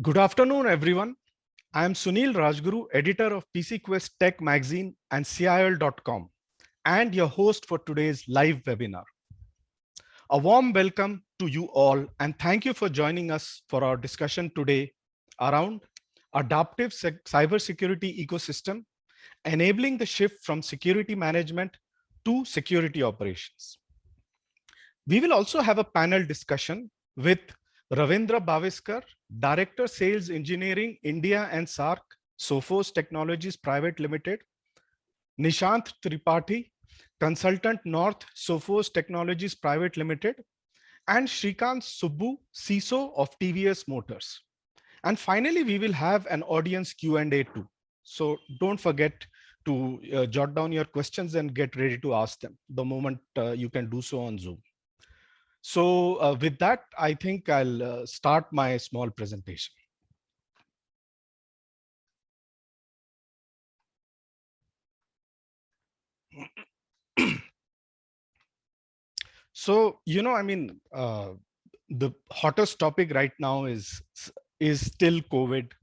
Good afternoon, everyone. I am Sunil Rajguru, editor of PC Quest Tech Magazine and CIL.com, and your host for today's live webinar. A warm welcome to you all, and thank you for joining us for our discussion today around adaptive cybersecurity ecosystem, enabling the shift from security management to security operations. We will also have a panel discussion with Ravindra Bhaviskar, Director Sales Engineering India and SARC, Sophos Technologies Private Limited, Nishant Tripathi, Consultant North, Sophos Technologies Private Limited, and Shrikant Subbu, CISO of TVS Motors. And finally, we will have an audience Q&A too. So don't forget to jot down your questions and get ready to ask them the moment you can do so on Zoom. So with that, I think I'll start my small presentation. So, the hottest topic right now is still COVID,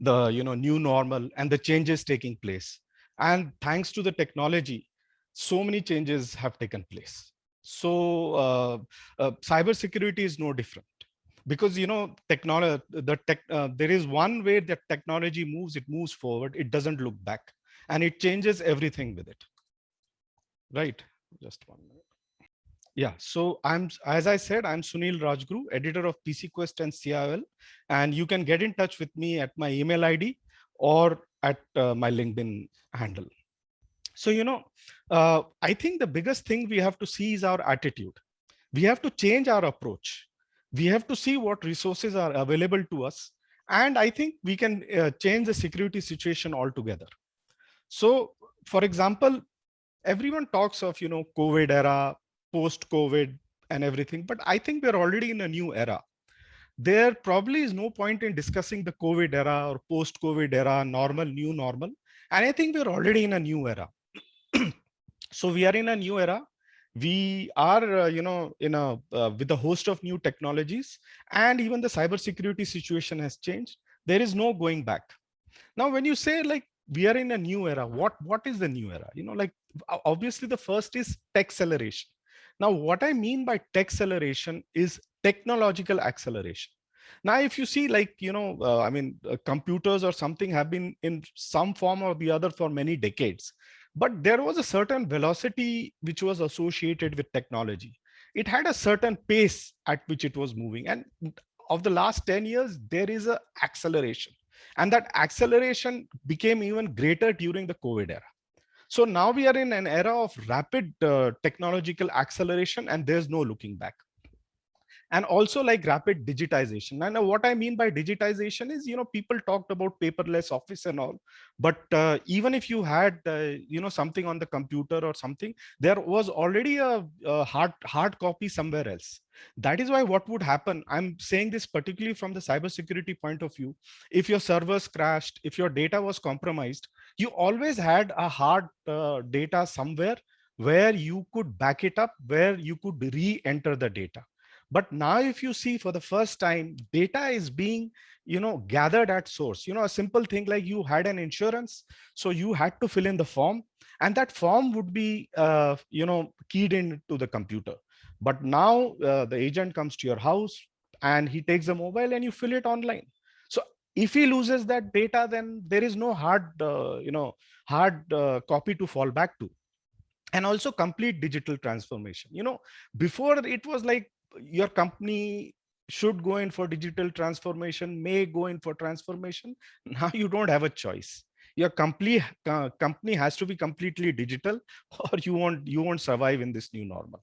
the new normal and the changes taking place. And thanks to the technology, so many changes have taken place. So cybersecurity is no different. Because there is one way that technology moves, it moves forward, it doesn't look back, and it changes everything with it, right? Just 1 minute. Yeah, so as I said, I'm Sunil Rajguru, editor of PC Quest and CIL, and you can get in touch with me at my email ID or at my LinkedIn handle. So I think the biggest thing we have to see is our attitude. We have to change our approach. We have to see what resources are available to us. And I think we can change the security situation altogether. So, for example, everyone talks of, COVID era, post-COVID and everything, but I think we're already in a new era. There probably is no point in discussing the COVID era or post-COVID era, normal, new normal. And I think we're already in a new era. So we are in a new era. We are, in a with a host of new technologies, and even the cybersecurity situation has changed. There is no going back. Now, when you say like we are in a new era, what is the new era? Obviously the first is tech acceleration. Now, what I mean by tech acceleration is technological acceleration. Now, if you see like, computers or something have been in some form or the other for many decades, but there was a certain velocity which was associated with technology. It had a certain pace at which it was moving. And of the last 10 years, there is a acceleration. And that acceleration became even greater during the COVID era. So now we are in an era of rapid technological acceleration, and there's no looking back. And also like rapid digitization. And what I mean by digitization is, people talked about paperless office and all, but even if you had, something on the computer or something, there was already a hard copy somewhere else. That is why what would happen, I'm saying this particularly from the cybersecurity point of view, if your servers crashed, if your data was compromised, you always had a hard data somewhere where you could back it up, where you could re-enter the data. But now if you see, for the first time, data is being, gathered at source. A simple thing like you had an insurance, so you had to fill in the form, and that form would be, keyed into the computer. But now the agent comes to your house and he takes the mobile and you fill it online. So if he loses that data, then there is no hard copy to fall back to. And also complete digital transformation. Before it was like your company should go in for digital transformation, may go in for transformation. Now you don't have a choice. Your company has to be completely digital, or you won't survive in this new normal.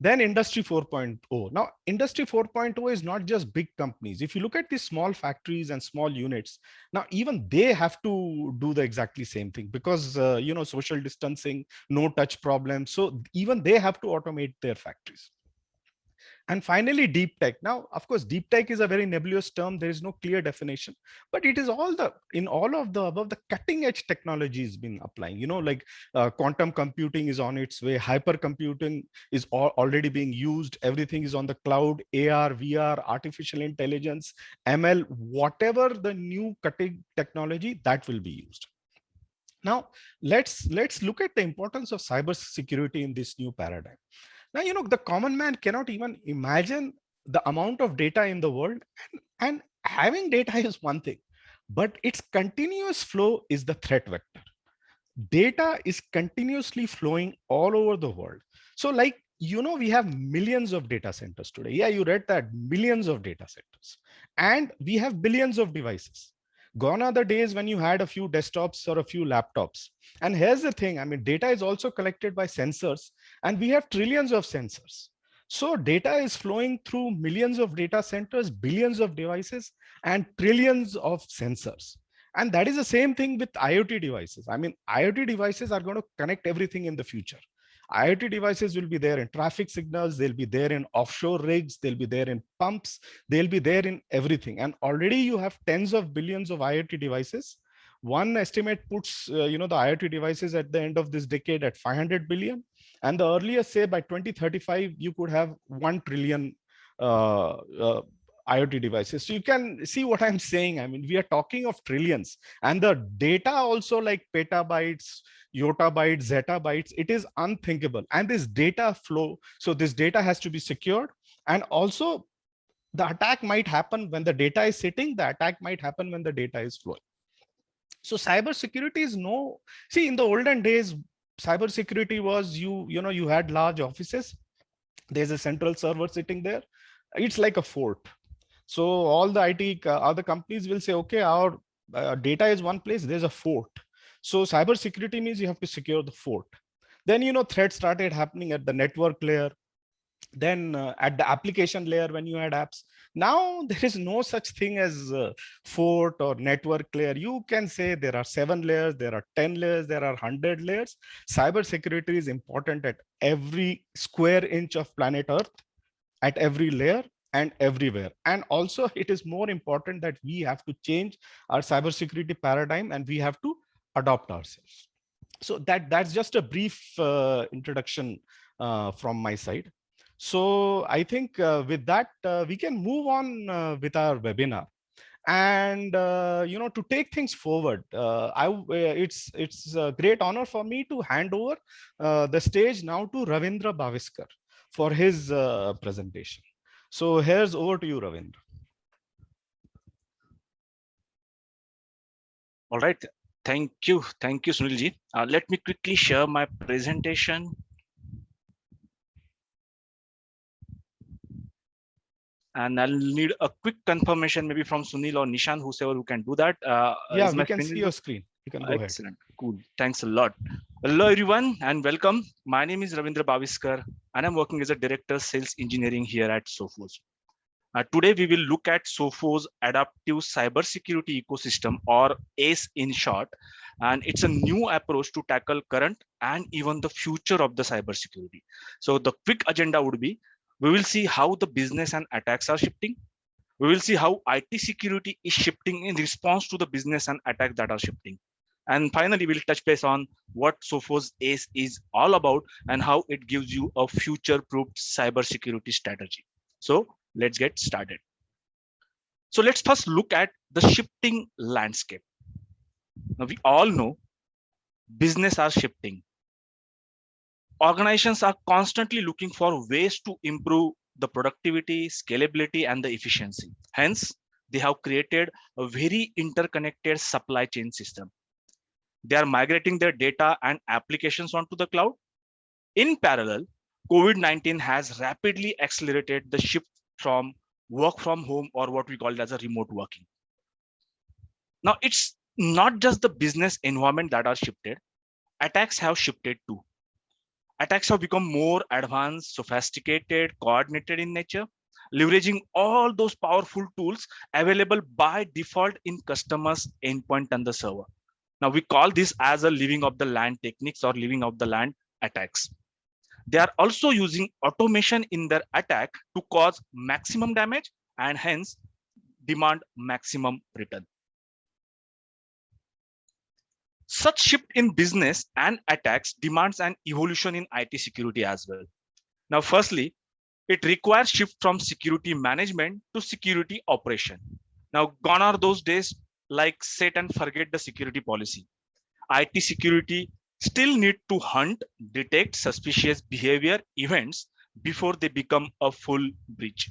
Then industry 4.0. Now industry 4.0 is not just big companies. If you look at these small factories and small units, now even they have to do the exactly same thing, because social distancing, no touch problems, so even they have to automate their factories. And finally, deep tech. Now, of course, deep tech is a very nebulous term. There is no clear definition, but it is in all of the above, the cutting edge technology has been applying, like quantum computing is on its way. Hypercomputing is already being used. Everything is on the cloud, AR, VR, artificial intelligence, ML, whatever the new cutting technology that will be used. Now, let's look at the importance of cybersecurity in this new paradigm. Now, the common man cannot even imagine the amount of data in the world, and having data is one thing, but its continuous flow is the threat vector. Data is continuously flowing all over the world. So like, we have millions of data centers today. Yeah, you read that, millions of data centers. And we have billions of devices. Gone are the days when you had a few desktops or a few laptops. And here's the thing, I mean, data is also collected by sensors, and we have trillions of sensors. So data is flowing through millions of data centers, billions of devices, and trillions of sensors. And that is the same thing with IoT devices. I mean, IoT devices are going to connect everything in the future. IoT devices will be there in traffic signals, they'll be there in offshore rigs, they'll be there in pumps, they'll be there in everything. And already you have tens of billions of IoT devices. One estimate puts, the IoT devices at the end of this decade at 500 billion. And the earliest, say by 2035, you could have 1 trillion IoT devices. So you can see what I'm saying. I mean, we are talking of trillions, and the data also, like petabytes, yottabytes, zettabytes, it is unthinkable. And this data flow, so this data has to be secured. And also the attack might happen when the data is sitting, the attack might happen when the data is flowing. So cybersecurity is see, in the olden days, cybersecurity was you had large offices. There's a central server sitting there. It's like a fort. So all the IT, other companies will say, okay, our data is one place, there's a fort. So cybersecurity means you have to secure the fort. Then, threats started happening at the network layer. Then at the application layer, when you had apps. Now there is no such thing as fort or network layer. You can say there are 7 layers, there are 10 layers, there are 100 layers. Cybersecurity is important at every square inch of planet Earth, at every layer and everywhere. And also it is more important that we have to change our cybersecurity paradigm, and we have to adopt ourselves. So that's just a brief introduction from my side. So I think with that, we can move on with our webinar. And to take things forward, it's a great honor for me to hand over the stage now to Ravindra Bhaviskar for his presentation. So here's over to you, Ravindra. All right. Thank you, Sunilji. Let me quickly share my presentation. And I'll need a quick confirmation, maybe from Sunil or Nishan, whoever can do that. Yeah, we can see your screen. You can go ahead. Excellent. Cool. Thanks a lot. Hello, everyone, and welcome. My name is Ravindra Bhaviskar, and I'm working as a Director Sales Engineering here at Sophos. Today, we will look at Sophos Adaptive Cybersecurity Ecosystem, or ACE in short. And it's a new approach to tackle current and even the future of the cybersecurity. So the quick agenda would be, we will see how the business and attacks are shifting. We will see how IT security is shifting in response to the business and attacks that are shifting. And finally, we'll touch base on what Sophos ACE is all about and how it gives you a future-proofed cybersecurity strategy. So let's get started. So let's first look at the shifting landscape. Now, we all know business are shifting. Organizations are constantly looking for ways to improve the productivity, scalability, and the efficiency. Hence, they have created a very interconnected supply chain system. They are migrating their data and applications onto the cloud. In parallel, COVID-19 has rapidly accelerated the shift from work from home, or what we call as a remote working. Now, it's not just the business environment that are shifted. Attacks have shifted too. Attacks have become more advanced, sophisticated, coordinated in nature, leveraging all those powerful tools available by default in customers' endpoint and the server. Now, we call this as a living of the land techniques or living of the land attacks. They are also using automation in their attack to cause maximum damage and hence demand maximum return. Such shift in business and attacks demands an evolution in IT security as well. Now, firstly, it requires shift from security management to security operation. Now, gone are those days like set and forget the security policy. IT security still need to hunt, detect suspicious behavior events before they become a full breach.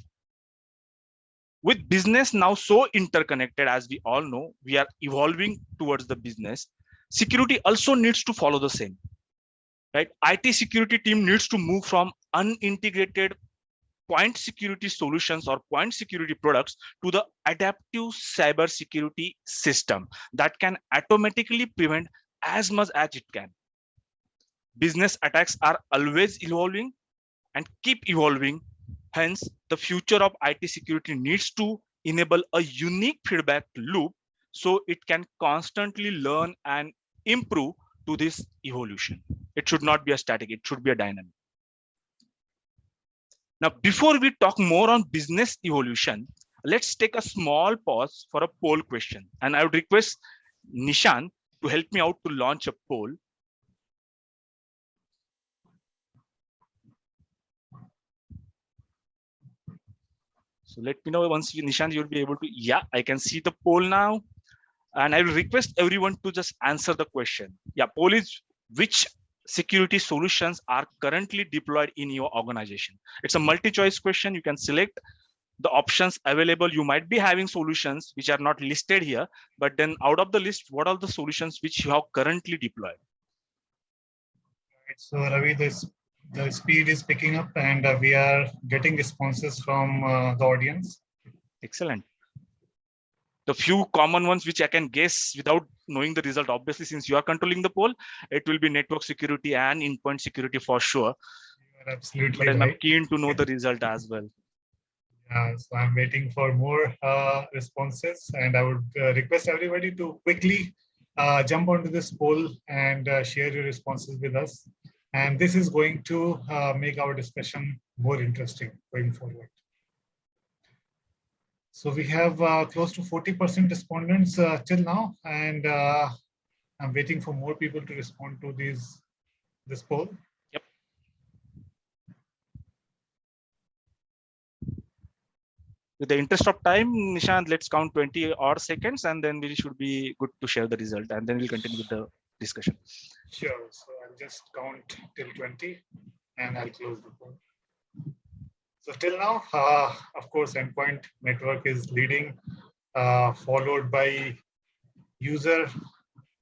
With business now so interconnected, as we all know, we are evolving towards the business. Security also needs to follow the same, right? IT security team needs to move from unintegrated point security solutions or point security products to the adaptive cyber security system that can automatically prevent as much as it can. Business attacks are always evolving and keep evolving. Hence, the future of IT security needs to enable a unique feedback loop so it can constantly learn and improve to this evolution. It should not be a static, it should be a dynamic. Now, before we talk more on business evolution, let's take a small pause for a poll question. And I would request Nishan to help me out to launch a poll. So let me know once Nishan, you'll be able to, yeah, I can see the poll now. And I will request everyone to just answer the question. Yeah, poll is which security solutions are currently deployed in your organization? It's a multi-choice question. You can select the options available. You might be having solutions which are not listed here, but then out of the list, what are the solutions which you have currently deployed? So Ravi, the speed is picking up and we are getting responses from the audience. Excellent. The few common ones which I can guess without knowing the result, obviously, since you are controlling the poll, it will be network security and endpoint security for sure. You are absolutely but right. I'm keen to know the result as well. Yeah, so I'm waiting for more responses, and I would request everybody to quickly jump onto this poll and share your responses with us. And this is going to make our discussion more interesting going forward. So we have close to 40% respondents till now, and I'm waiting for more people to respond to this poll. Yep. With the interest of time, Nishant, let's count 20 odd seconds, and then we should be good to share the result, and then we'll continue with the discussion. Sure. So I'll just count till 20, and I'll close the poll. So till now, of course, endpoint network is leading, followed by user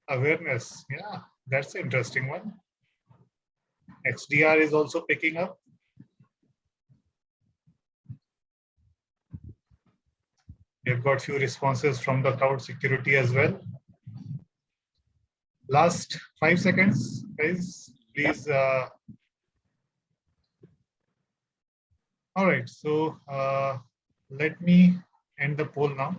awareness. Yeah, that's an interesting one. XDR is also picking up. We've got few responses from the cloud security as well. Last 5 seconds, guys, please. All right, so let me end the poll now.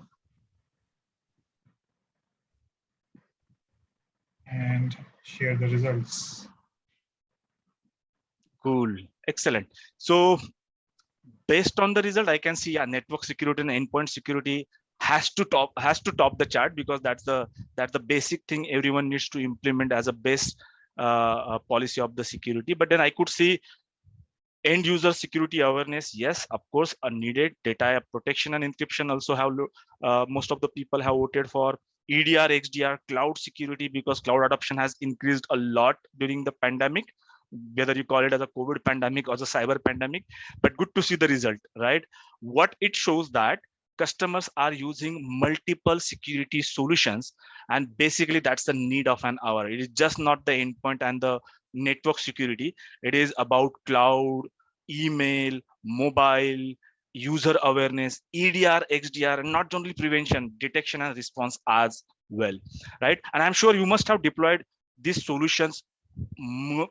And share the results. Cool, excellent. So based on the result, I can see network security and endpoint security has to top the chart, because that's the basic thing everyone needs to implement as a best policy of the security. But then I could see end user security awareness, yes, of course, are needed. Data protection and encryption also have most of the people have voted for. EDR, XDR, cloud security, because cloud adoption has increased a lot during the pandemic, whether you call it as a COVID pandemic or the cyber pandemic. But good to see the result, right? What it shows that customers are using multiple security solutions, and basically that's the need of an hour. It is just not the endpoint and the network security. It is about cloud, email, mobile, user awareness, EDR, XDR, and not only prevention, detection and response as well, right? And I'm sure you must have deployed these solutions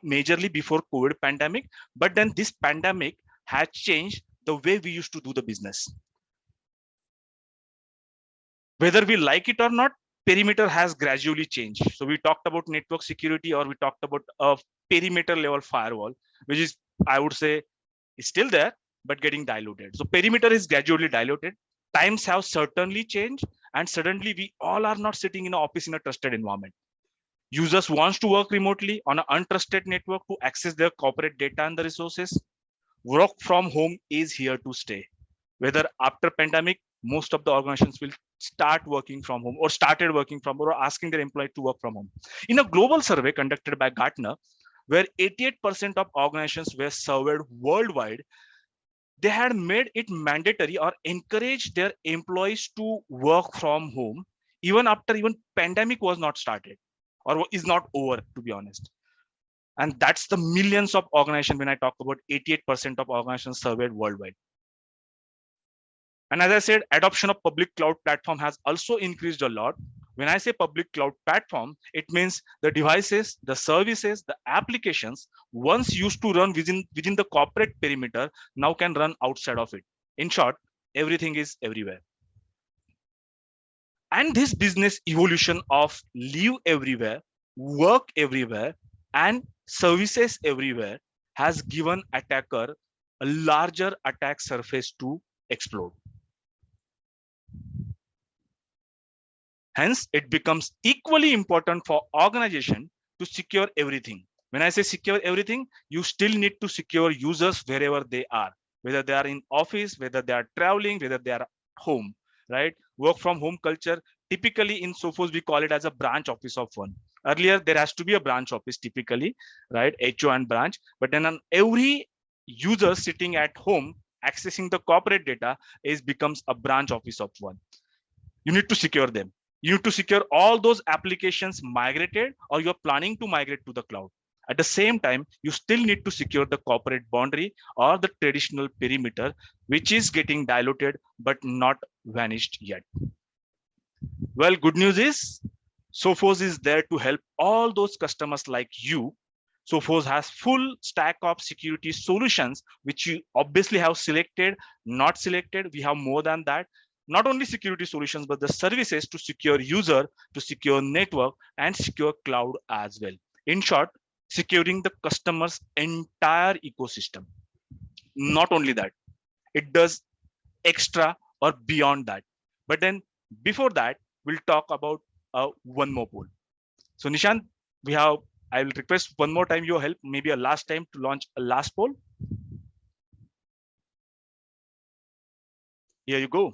majorly before COVID pandemic, but then this pandemic has changed the way we used to do the business. Whether we like it or not, perimeter has gradually changed. So we talked about network security, or we talked about a perimeter level firewall, which is I would say, is still there, but getting diluted. So perimeter is gradually diluted. Times have certainly changed, and suddenly we all are not sitting in an office in a trusted environment. Users wants to work remotely on an untrusted network to access their corporate data and the resources. Work from home is here to stay. Whether after pandemic, most of the organizations will start working from home or started working from or asking their employee to work from home. In a global survey conducted by Gartner, where 88% of organizations were surveyed worldwide, they had made it mandatory or encouraged their employees to work from home even after even pandemic was not started or is not over, to be honest. And that's the millions of organizations when I talk about 88% of organizations surveyed worldwide. And as I said, adoption of public cloud platform has also increased a lot. When I say public cloud platform, it means the devices, the services, the applications once used to run within the corporate perimeter now can run outside of it. In short, everything is everywhere. And this business evolution of live everywhere, work everywhere, and services everywhere has given attacker a larger attack surface to explode. Hence, it becomes equally important for organization to secure everything. When I say secure everything, you still need to secure users wherever they are, whether they are in office, whether they are traveling, whether they are home, right? Work from home culture, typically in Sophos, we call it as a branch office of one. Earlier, there has to be a branch office typically, right? HO and branch, but then on every user sitting at home, accessing the corporate data becomes a branch office of one. You need to secure them. You need to secure all those applications migrated or you're planning to migrate to the cloud. At the same time, you still need to secure the corporate boundary or the traditional perimeter, which is getting diluted but not vanished yet. Well, good news is Sophos is there to help all those customers like you. Sophos has full stack of security solutions, which you obviously have selected, not selected. We have more than that. Not only security solutions, but the services to secure user, to secure network, and secure cloud as well. In short, securing the customer's entire ecosystem. Not only that, it does extra or beyond that. But then before that, we'll talk about one more poll. So Nishant, I will request one more time your help, maybe a last time to launch a last poll. Here you go.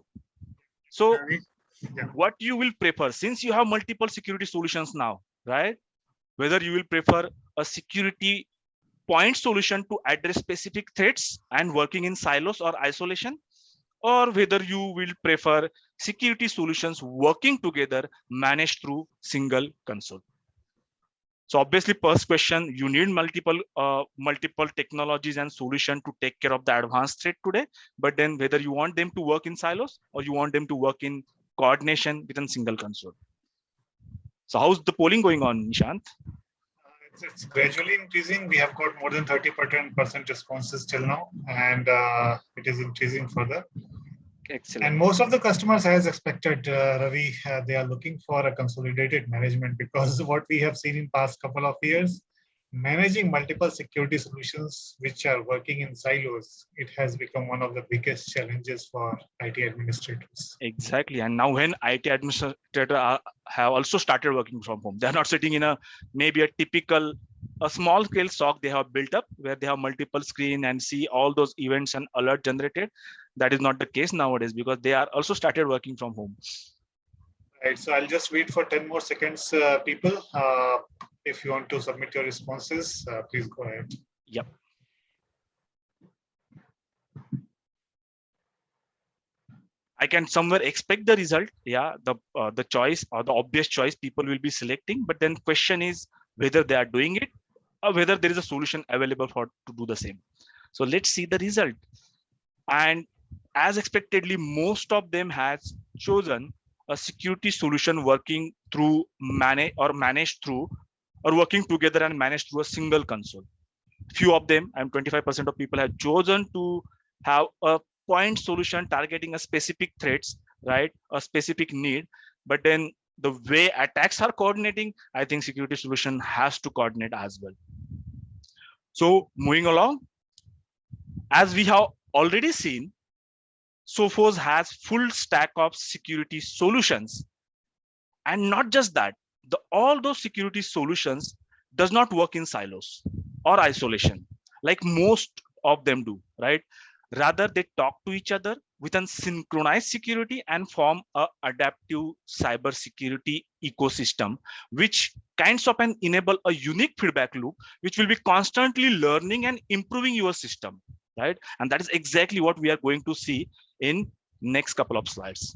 So what you will prefer, since you have multiple security solutions now, right? Whether you will prefer a security point solution to address specific threats and working in silos or isolation, or whether you will prefer security solutions working together, managed through single console. So obviously, first question, you need multiple technologies and solutions to take care of the advanced threat today. But then whether you want them to work in silos or you want them to work in coordination within single console. So how's the polling going on, Nishant? It's gradually increasing. We have got more than 30% responses till now, and it is increasing further. Excellent. And most of the customers, as expected, Ravi, they are looking for a consolidated management, because what we have seen in past couple of years, managing multiple security solutions which are working in silos, it has become one of the biggest challenges for IT administrators. Exactly. And now when IT administrators have also started working from home, they're not sitting in maybe a small scale SOC they have built up where they have multiple screen and see all those events and alert generated. That is not the case nowadays because they are also started working from home. Right. So I'll just wait for 10 more seconds, people. If you want to submit your responses, please go ahead. Yep. I can somewhere expect the result. Yeah, the choice or the obvious choice people will be selecting, but then question is whether they are doing it or whether there is a solution available to do the same. So let's see the result. And as expectedly, most of them has chosen a security solution working through managed through or working together and managed through a single console. Few of them, 25% of people have chosen to have a point solution targeting a specific threats, right? A specific need. But then the way attacks are coordinating, I think security solution has to coordinate as well. So moving along, As we have already seen, Sophos has full stack of security solutions. And not just that, all those security solutions does not work in silos or isolation like most of them do, right? Rather, they talk to each other with a synchronized security and form a adaptive cyber security ecosystem, which kinds of enable a unique feedback loop, which will be constantly learning and improving your system, right? And that is exactly what we are going to see in next couple of slides.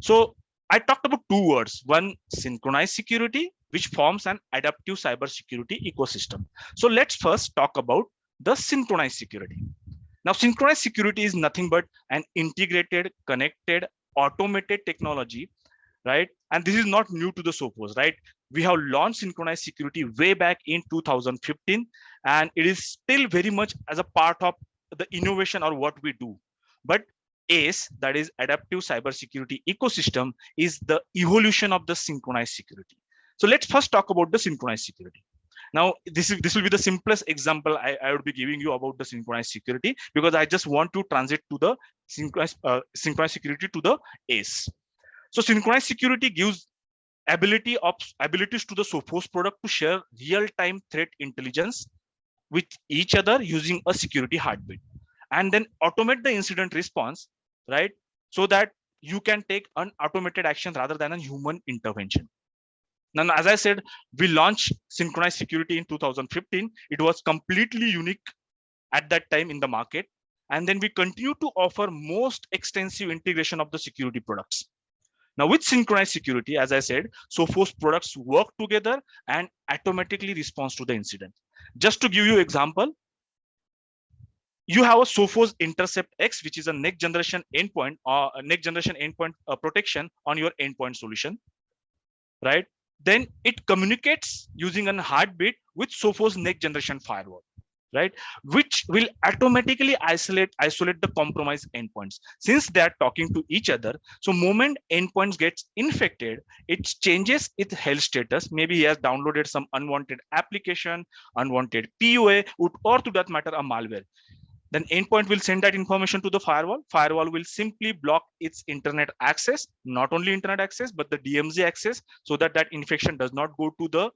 So I talked about two words, one synchronized security, which forms an adaptive cybersecurity ecosystem. So let's first talk about the synchronized security. Now, synchronized security is nothing but an integrated, connected, automated technology, right? And this is not new to the Sophos, right? We have launched synchronized security way back in 2015, and it is still very much as a part of the innovation or what we do. But ACE, that is adaptive cybersecurity ecosystem, is the evolution of the synchronized security. So let's first talk about the synchronized security. Now, this will be the simplest example I would be giving you about the synchronized security, because I just want to transit to the synchronized security to the ACE. So synchronized security gives abilities to the Sophos product to share real-time threat intelligence with each other using a security heartbeat, and then automate the incident response, right? So that you can take an automated action rather than a human intervention. Now, as I said, we launched synchronized security in 2015. It was completely unique at that time in the market. And then we continue to offer most extensive integration of the security products. Now, with synchronized security, as I said, Sophos products work together and automatically responds to the incident. Just to give you an example, you have a Sophos Intercept X, which is a next generation endpoint or next generation endpoint protection on your endpoint solution, right? Then it communicates using a heartbeat with Sophos next generation firewall, right? Which will automatically isolate the compromised endpoints since they are talking to each other. So moment endpoints gets infected, it changes its health status. Maybe he has downloaded some unwanted application, unwanted PUA, or to that matter, a malware. Then endpoint will send that information to the firewall. Firewall will simply block its internet access, not only internet access, but the DMZ access, so that that infection does not go to the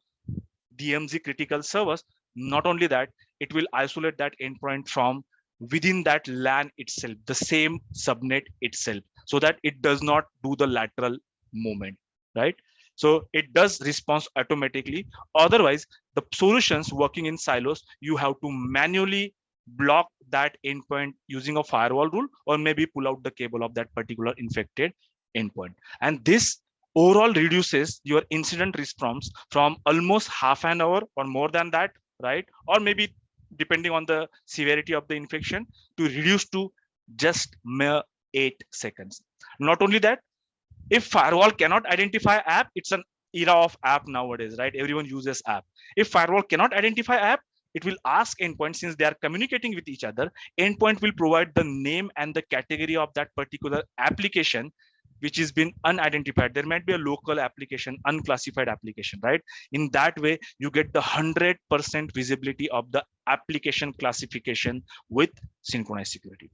DMZ critical servers. Not only that, it will isolate that endpoint from within that LAN itself, the same subnet itself, so that it does not do the lateral movement, right? So it does response automatically. Otherwise, the solutions working in silos, you have to manually block that endpoint using a firewall rule, or maybe pull out the cable of that particular infected endpoint. And this overall reduces your incident response from almost half an hour or more than that, right? Or maybe depending on the severity of the infection, to reduce to just mere 8 seconds. Not only that, if firewall cannot identify app, it's an era of app nowadays, right? Everyone uses app. If firewall cannot identify app, it will ask endpoint, since they are communicating with each other, endpoint will provide the name and the category of that particular application which has been unidentified. There might be a local application, unclassified application, right? In that way, you get the 100% visibility of the application classification with synchronized security.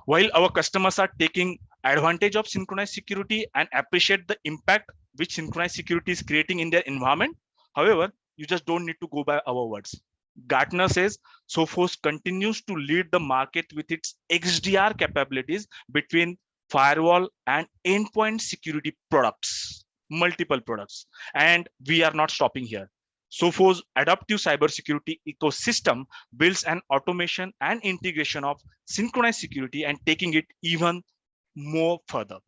While our customers are taking advantage of synchronized security and appreciate the impact which synchronized security is creating in their environment, however, you just don't need to go by our words. Gartner says Sophos continues to lead the market with its XDR capabilities between firewall and endpoint security products, multiple products. And we are not stopping here. Sophos adaptive cybersecurity ecosystem builds an automation and integration of synchronized security and taking it even more further.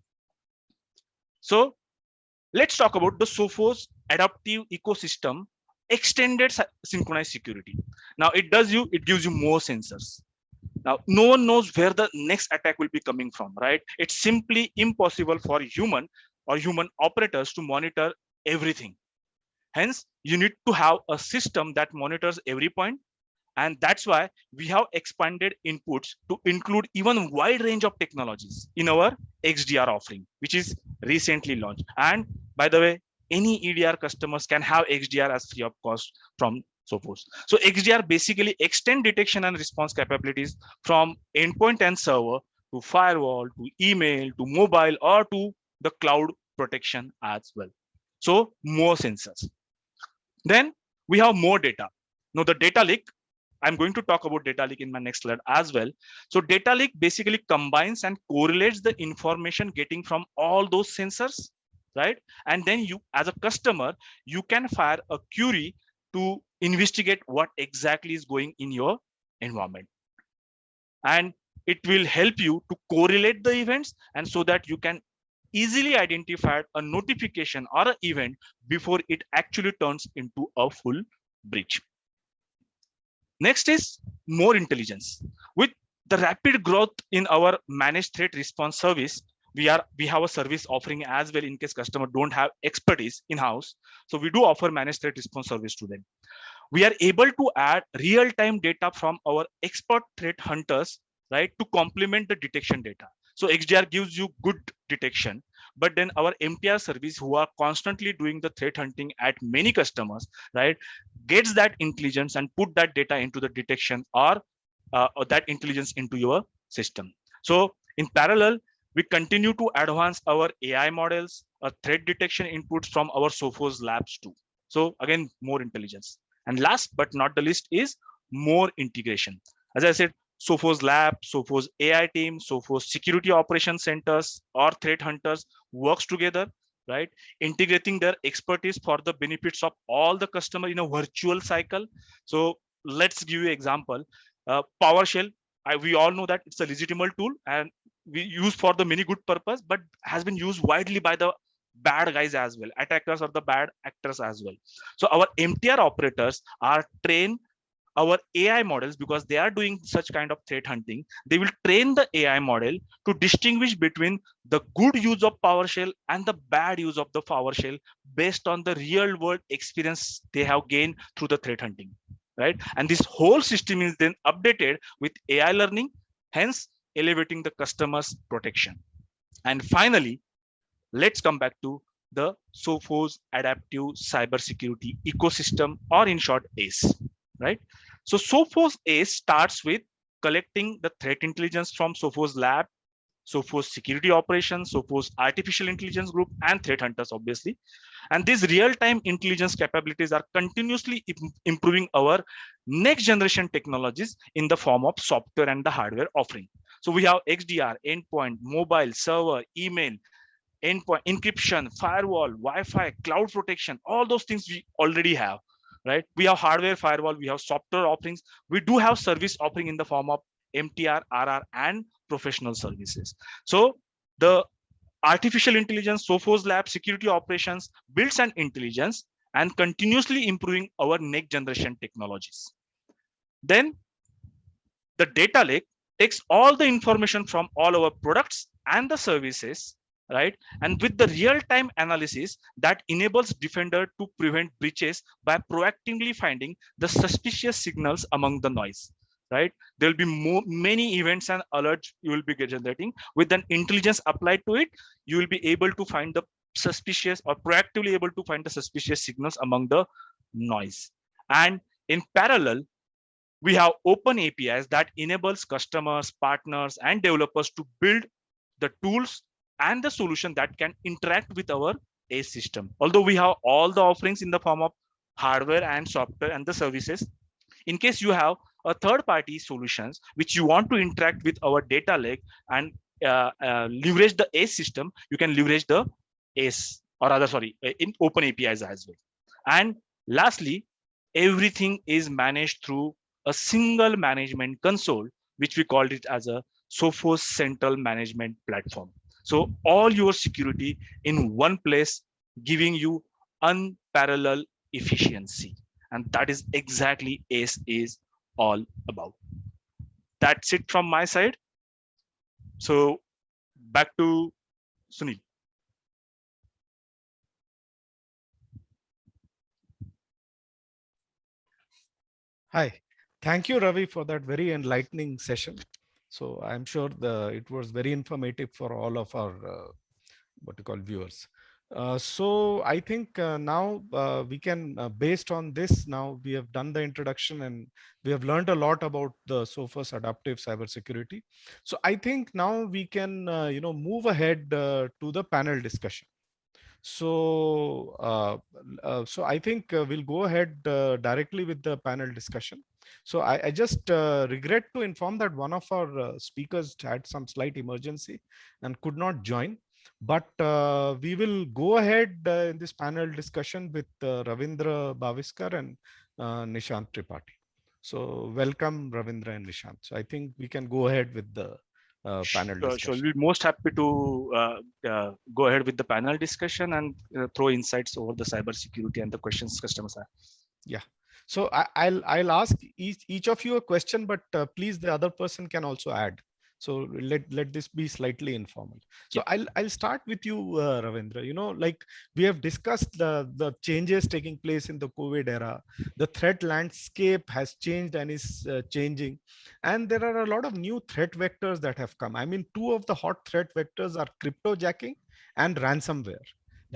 So let's talk about the Sophos adaptive ecosystem extended synchronized security. Now it gives you more sensors. Now no one knows where the next attack will be coming from, right? It's simply impossible for human operators to monitor everything. Hence, you need to have a system that monitors every point. And that's why we have expanded inputs to include even wide range of technologies in our XDR offering, which is recently launched. And by the way, any EDR customers can have XDR as free of cost from Sophos. So XDR basically extend detection and response capabilities from endpoint and server to firewall, to email, to mobile, or to the cloud protection as well. So more sensors. Then we have more data. Now the data lake, I'm going to talk about data lake in my next slide as well. So data lake basically combines and correlates the information getting from all those sensors, right? And then you, as a customer, you can fire a query to investigate what exactly is going in your environment. And it will help you to correlate the events, and so that you can easily identify a notification or an event before it actually turns into a full breach. Next is more intelligence. With the rapid growth in our managed threat response service, we have a service offering as well in case customer don't have expertise in-house. So we do offer managed threat response service to them. We are able to add real-time data from our expert threat hunters, right, to complement the detection data. So XDR gives you good detection, but then our MTR service, who are constantly doing the threat hunting at many customers, right, gets that intelligence and put that data into the detection or that intelligence into your system. So in parallel, we continue to advance our AI models, threat detection inputs from our Sophos labs too. So again, more intelligence. And last but not the least is more integration. As I said, Sophos lab, Sophos AI team, Sophos security operations centers or threat hunters works together, right? Integrating their expertise for the benefits of all the customer in a virtual cycle. So let's give you an example. PowerShell, we all know that it's a legitimate tool and we use for the many good purpose, but has been used widely by the bad guys as well, attackers or the bad actors as well. So our MTR operators are trained our AI models, because they are doing such kind of threat hunting. They will train the AI model to distinguish between the good use of PowerShell and the bad use of the PowerShell based on the real world experience they have gained through the threat hunting, right? And this whole system is then updated with AI learning, hence elevating the customer's protection. And finally, let's come back to the Sophos adaptive cybersecurity ecosystem, or in short, ACE, right? So Sophos ACE starts with collecting the threat intelligence from Sophos lab, Sophos security operations, Sophos artificial intelligence group, and threat hunters, obviously. And these real-time intelligence capabilities are continuously improving our next generation technologies in the form of software and the hardware offering. So we have XDR, endpoint, mobile, server, email, endpoint, encryption, firewall, Wi-Fi, cloud protection, all those things we already have, right? We have hardware firewall, we have software offerings, we do have service offering in the form of MTR, RR, and professional services. So the artificial intelligence, Sophos lab, security operations builds an intelligence and continuously improving our next generation technologies. Then the data lake takes all the information from all our products and the services, right? And with the real-time analysis that enables Defender to prevent breaches by proactively finding the suspicious signals among the noise, right? There will be many events and alerts you will be generating. With an intelligence applied to it, you will be able to find the suspicious, or proactively able to find the suspicious signals among the noise. And in parallel, we have open APIs that enables customers, partners, and developers to build the tools and the solution that can interact with our ACE system. Although we have all the offerings in the form of hardware and software and the services, in case you have a third-party solutions which you want to interact with our data lake and leverage the ACE system, you can leverage the ACE, or rather, sorry, in open APIs as well. And lastly, everything is managed through a single management console, which we called it as a Sophos Central Management Platform. So all your security in one place, giving you unparalleled efficiency. And that is exactly ACE is all about. That's it from my side. So back to Sunil. Hi, thank you, Ravi, for that very enlightening session. So I'm sure it was very informative for all of our what you call viewers. So I think now we can, based on this, now we have done the introduction and we have learned a lot about the Sophos adaptive cybersecurity. So I think now we can, move ahead to the panel discussion. So I think we'll go ahead directly with the panel discussion. So I just regret to inform that one of our speakers had some slight emergency and could not join. But we will go ahead in this panel discussion with Ravindra Bhaviskar and Nishant Tripathi. So welcome, Ravindra and Nishant. So I think we can go ahead with the panel Sure, discussion. we'll be most happy to go ahead with the panel discussion and throw insights over the cybersecurity and the questions customers have. Yeah. So I'll ask each of you a question, but please the other person can also add. So let this be slightly informal. So I'll start with you, Ravindra. You know, like we have discussed the changes taking place in the COVID era. The threat landscape has changed and is changing, and there are a lot of new threat vectors that have come. I mean, two of the hot threat vectors are cryptojacking and ransomware.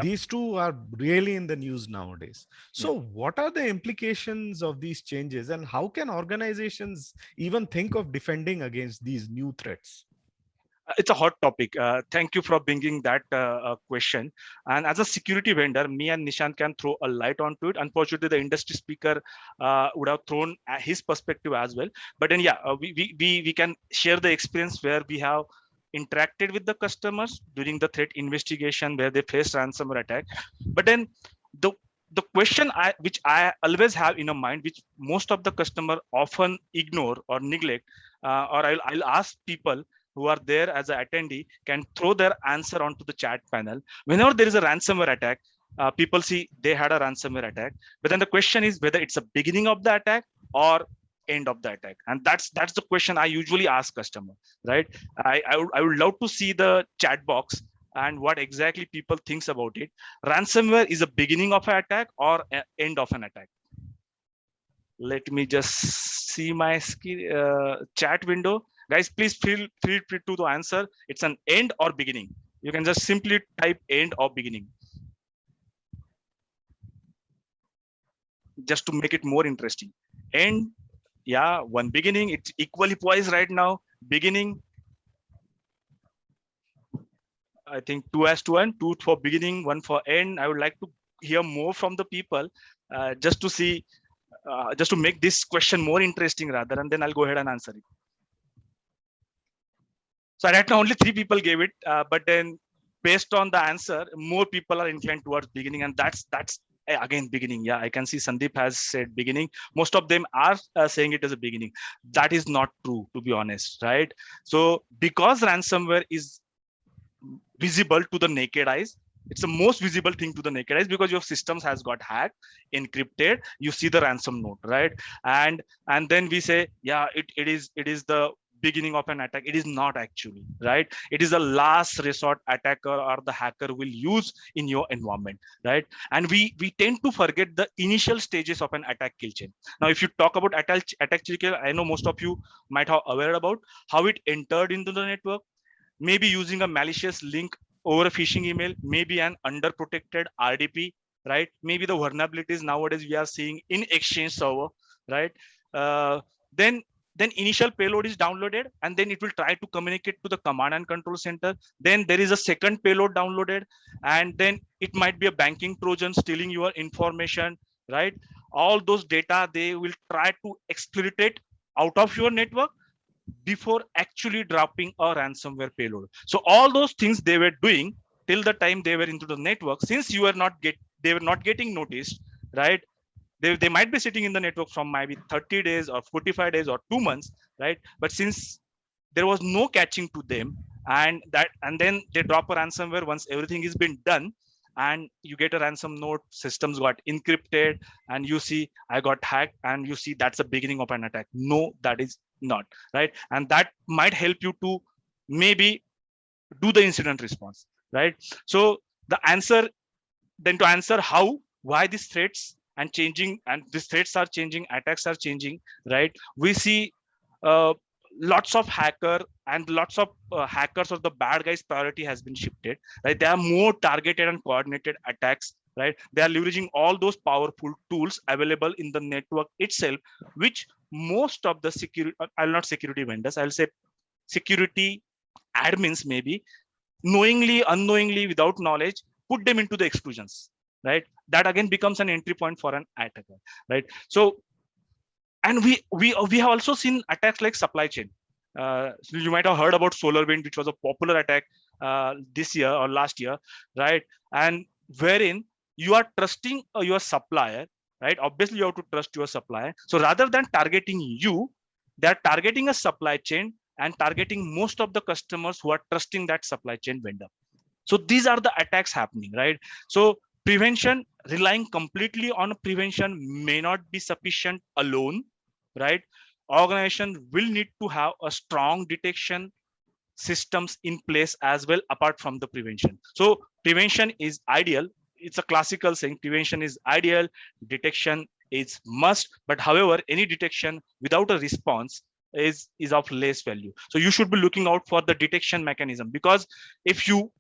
These two are really in the news nowadays. So what are the implications of these changes and how can organizations even think of defending against these new threats? It's a hot topic. Thank you for bringing that question. And as a security vendor, me and Nishant can throw a light onto it. Unfortunately, the industry speaker would have thrown his perspective as well. But then, we can share the experience where we have interacted with the customers during the threat investigation where they faced ransomware attack. But then the question which I always have in a mind, which most of the customer often ignore or neglect, or I'll ask people who are there as an attendee can throw their answer onto the chat panel. Whenever there is a ransomware attack, people see they had a ransomware attack, but then the question is whether it's a beginning of the attack or end of the attack, and that's the question I usually ask customer, right? I would love to see the chat box and what exactly people thinks about it. Ransomware is a beginning of an attack or end of an attack? Let me just see my chat window. Guys, please feel free to answer. It's an end or beginning. You can just simply type end or beginning, just to make it more interesting. End, yeah, one beginning. It's equally poised right now. Beginning, I think 2:1, 2 for beginning, 1 for end. I would like to hear more from the people, just to see, just to make this question more interesting rather, and then I'll go ahead and answer it. So right now only 3 people gave it, but then based on the answer, more people are inclined towards beginning, and that's again beginning. Yeah, I can see Sandeep has said beginning. Most of them are saying it as a beginning. That is not true, to be honest, right? So because ransomware is visible to the naked eyes, it's the most visible thing to the naked eyes because your systems has got hacked, encrypted. You see the ransom note, right? And then we say, yeah, it is the beginning of an attack. It is not actually, right? It is the last resort attacker or the hacker will use in your environment, right? And we tend to forget the initial stages of an attack kill chain. Now, if you talk about attack kill chain, I know most of you might have aware about how it entered into the network, maybe using a malicious link over a phishing email, maybe an underprotected RDP, right? Maybe the vulnerabilities nowadays we are seeing in Exchange server, right? Then initial payload is downloaded, and then it will try to communicate to the command and control center. Then there is a second payload downloaded, and then it might be a banking Trojan stealing your information, right? All those data they will try to exploit out of your network before actually dropping a ransomware payload. So all those things they were doing till the time they were into the network, since you were they were not getting noticed, right? They might be sitting in the network from maybe 30 days or 45 days or 2 months, right? But since there was no catching to them, and then they drop a ransomware once everything has been done, and you get a ransom note, systems got encrypted, and you see I got hacked, and you see that's the beginning of an attack. No, that is not, right? And that might help you to maybe do the incident response, right? So the answer then to answer why these threats and changing, and these threats are changing, attacks are changing, right? We see lots of hackers or the bad guys priority has been shifted, right? They are more targeted and coordinated attacks, right? They are leveraging all those powerful tools available in the network itself, which most of the security, I'll not security vendors, I'll say security admins maybe knowingly, unknowingly, without knowledge, put them into the exclusions, right? That again becomes an entry point for an attacker, right? So, and we have also seen attacks like supply chain. So you might have heard about SolarWind, which was a popular attack this year or last year, right? And wherein you are trusting your supplier, right? Obviously, you have to trust your supplier. So rather than targeting you, they're targeting a supply chain and targeting most of the customers who are trusting that supply chain vendor. So these are the attacks happening, right? So prevention, relying completely on prevention may not be sufficient alone, right? Organization will need to have a strong detection systems in place as well, apart from the prevention. So prevention is ideal. It's a classical saying, prevention is ideal, detection is must. But however, any detection without a response is of less value. So you should be looking out for the detection mechanism, because if you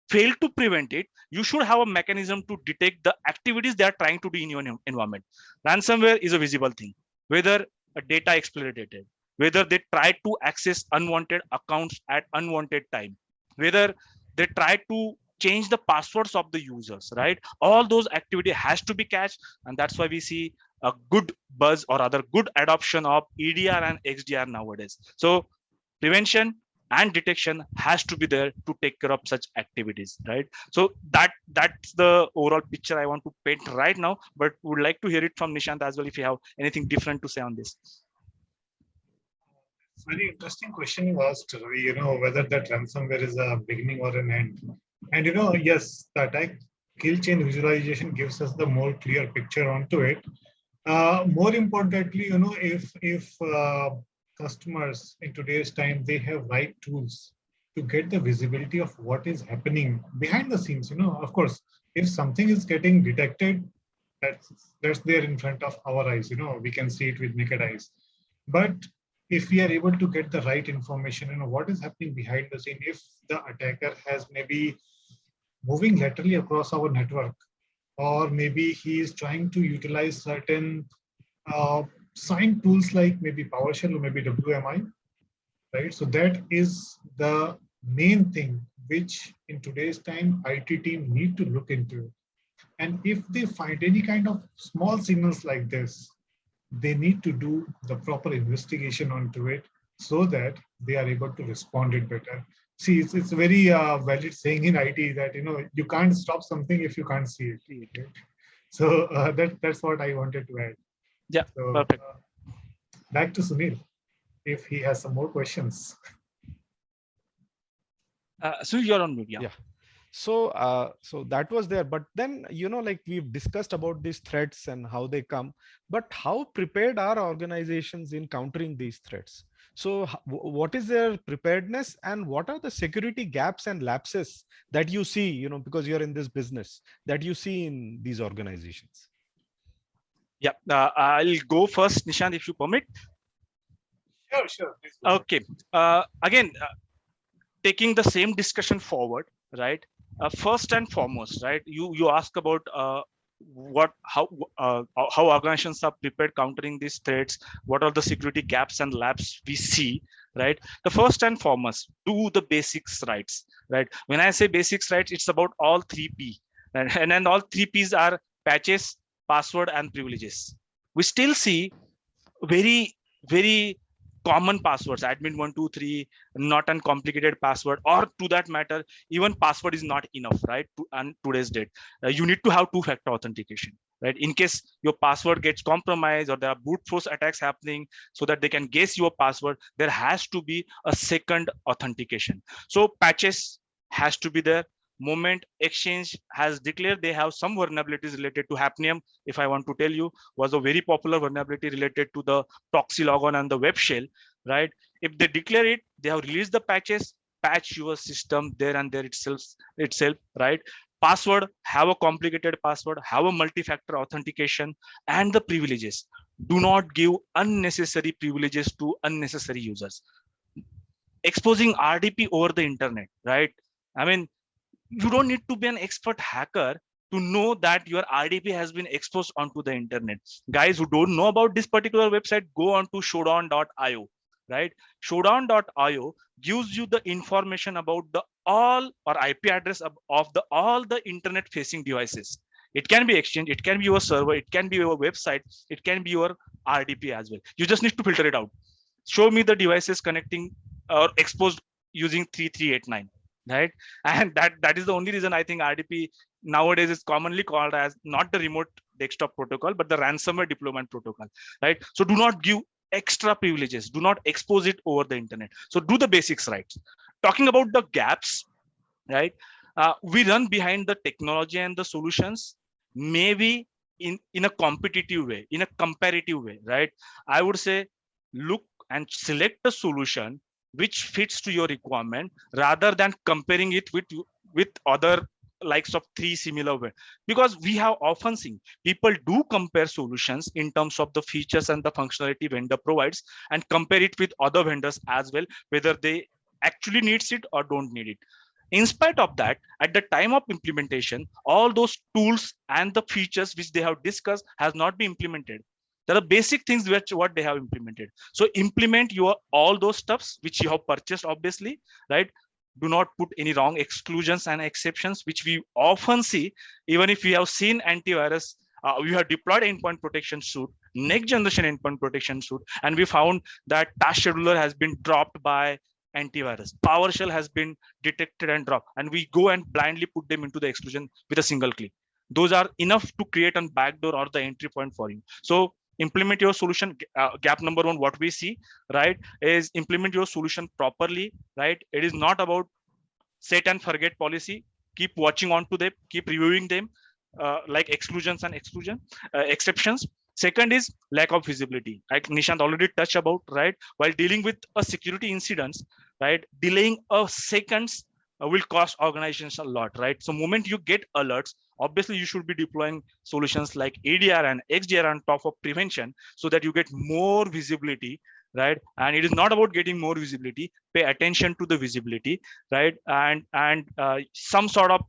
fail to prevent it, you should have a mechanism to detect the activities they are trying to do in your environment. Ransomware is a visible thing, whether a data exploited, whether they try to access unwanted accounts at unwanted time, whether they try to change the passwords of the users, right? All those activity has to be catched, and that's why we see a good buzz or other good adoption of EDR and XDR nowadays. So prevention and detection has to be there to take care of such activities, right? So that's the overall picture I want to paint right now, but would like to hear it from Nishant as well if you have anything different to say on this. Very interesting question you asked, Ravi, whether that ransomware is a beginning or an end. And yes, the attack kill chain visualization gives us the more clear picture onto it. More importantly, if customers in today's time, they have right tools to get the visibility of what is happening behind the scenes. Of course, if something is getting detected, that's there in front of our eyes. We can see it with naked eyes. But if we are able to get the right information, what is happening behind the scene, if the attacker has maybe moving laterally across our network, or maybe he is trying to utilize certain sign tools like maybe PowerShell or maybe WMI, right? So that is the main thing which in today's time IT team need to look into. And if they find any kind of small signals like this, they need to do the proper investigation onto it so that they are able to respond it better. See, it's a very valid saying in IT that you can't stop something if you can't see it. Right? So that's what I wanted to add. Yeah, so, perfect. Back to Sunil, if he has some more questions. So you're on mute. Yeah. So so that was there, but then like we've discussed about these threats and how they come, but how prepared are organizations in countering these threats? So what is their preparedness, and what are the security gaps and lapses that you see, because you're in this business, that you see in these organizations? Yeah, I'll go first, Nishant, if you permit. Sure. Okay. Again, taking the same discussion forward, right? First and foremost, right? You ask about how organizations are prepared countering these threats. What are the security gaps and labs we see, right? The first and foremost, do the basics rights, right? When I say basics rights, it's about all 3P, and then all 3Ps are patches, password, and privileges. We still see very common passwords, admin123, not an complicated password, or to that matter, even password is not enough, right? On today's date, you need to have two-factor authentication, right? In case your password gets compromised or there are brute force attacks happening so that they can guess your password, there has to be a second authentication. So patches has to be there. Moment Exchange has declared they have some vulnerabilities related to Hafnium. If I want to tell you, was a very popular vulnerability related to the proxy logon and the web shell, right? If they declare it, they have released the patches, patch your system there and there itself, right? Password, have a complicated password, have a multi-factor authentication, and the privileges. Do not give unnecessary privileges to unnecessary users. Exposing RDP over the internet, right? I mean, you don't need to be an expert hacker to know that your RDP has been exposed onto the internet. Guys who don't know about this particular website, go on to showdown.io, right? Showdown.io gives you the information about the all or IP address of the all the internet facing devices. It can be Exchange, it can be your server, it can be your website, it can be your RDP as well. You just need to filter it out. Show me the devices connecting or exposed using 3389, right? And that is the only reason I think RDP nowadays is commonly called as not the remote desktop protocol, but the ransomware deployment protocol, right? So do not give extra privileges, do not expose it over the internet. So do the basics right. Talking about the gaps, right? We run behind the technology and the solutions, maybe in a competitive way, in a comparative way, right? I would say look and select a solution which fits to your requirement rather than comparing it with other likes of three similar way, because we have often seen people do compare solutions in terms of the features and the functionality vendor provides and compare it with other vendors as well, whether they actually needs it or don't need it. In spite of that, at the time of implementation, all those tools and the features which they have discussed has not been implemented. There are basic things which what they have implemented. So implement your all those stuffs which you have purchased, obviously, right? Do not put any wrong exclusions and exceptions, which we often see. Even if we have seen antivirus, we have deployed endpoint protection suite, next generation endpoint protection suite, and we found that task scheduler has been dropped by antivirus. PowerShell has been detected and dropped, and we go and blindly put them into the exclusion with a single click. Those are enough to create a backdoor or the entry point for you. So implement your solution. Gap number one, what we see, right, is implement your solution properly, right? It is not about set and forget policy. Keep watching on to them, keep reviewing them, like exclusions and exceptions. Second is lack of visibility, like Nishant already touched about, right? While dealing with a security incidents, right, delaying a seconds will cost organizations a lot, right? So moment you get alerts, obviously you should be deploying solutions like ADR and XDR on top of prevention so that you get more visibility, right? And it is not about getting more visibility. Pay attention to the visibility, right? And some sort of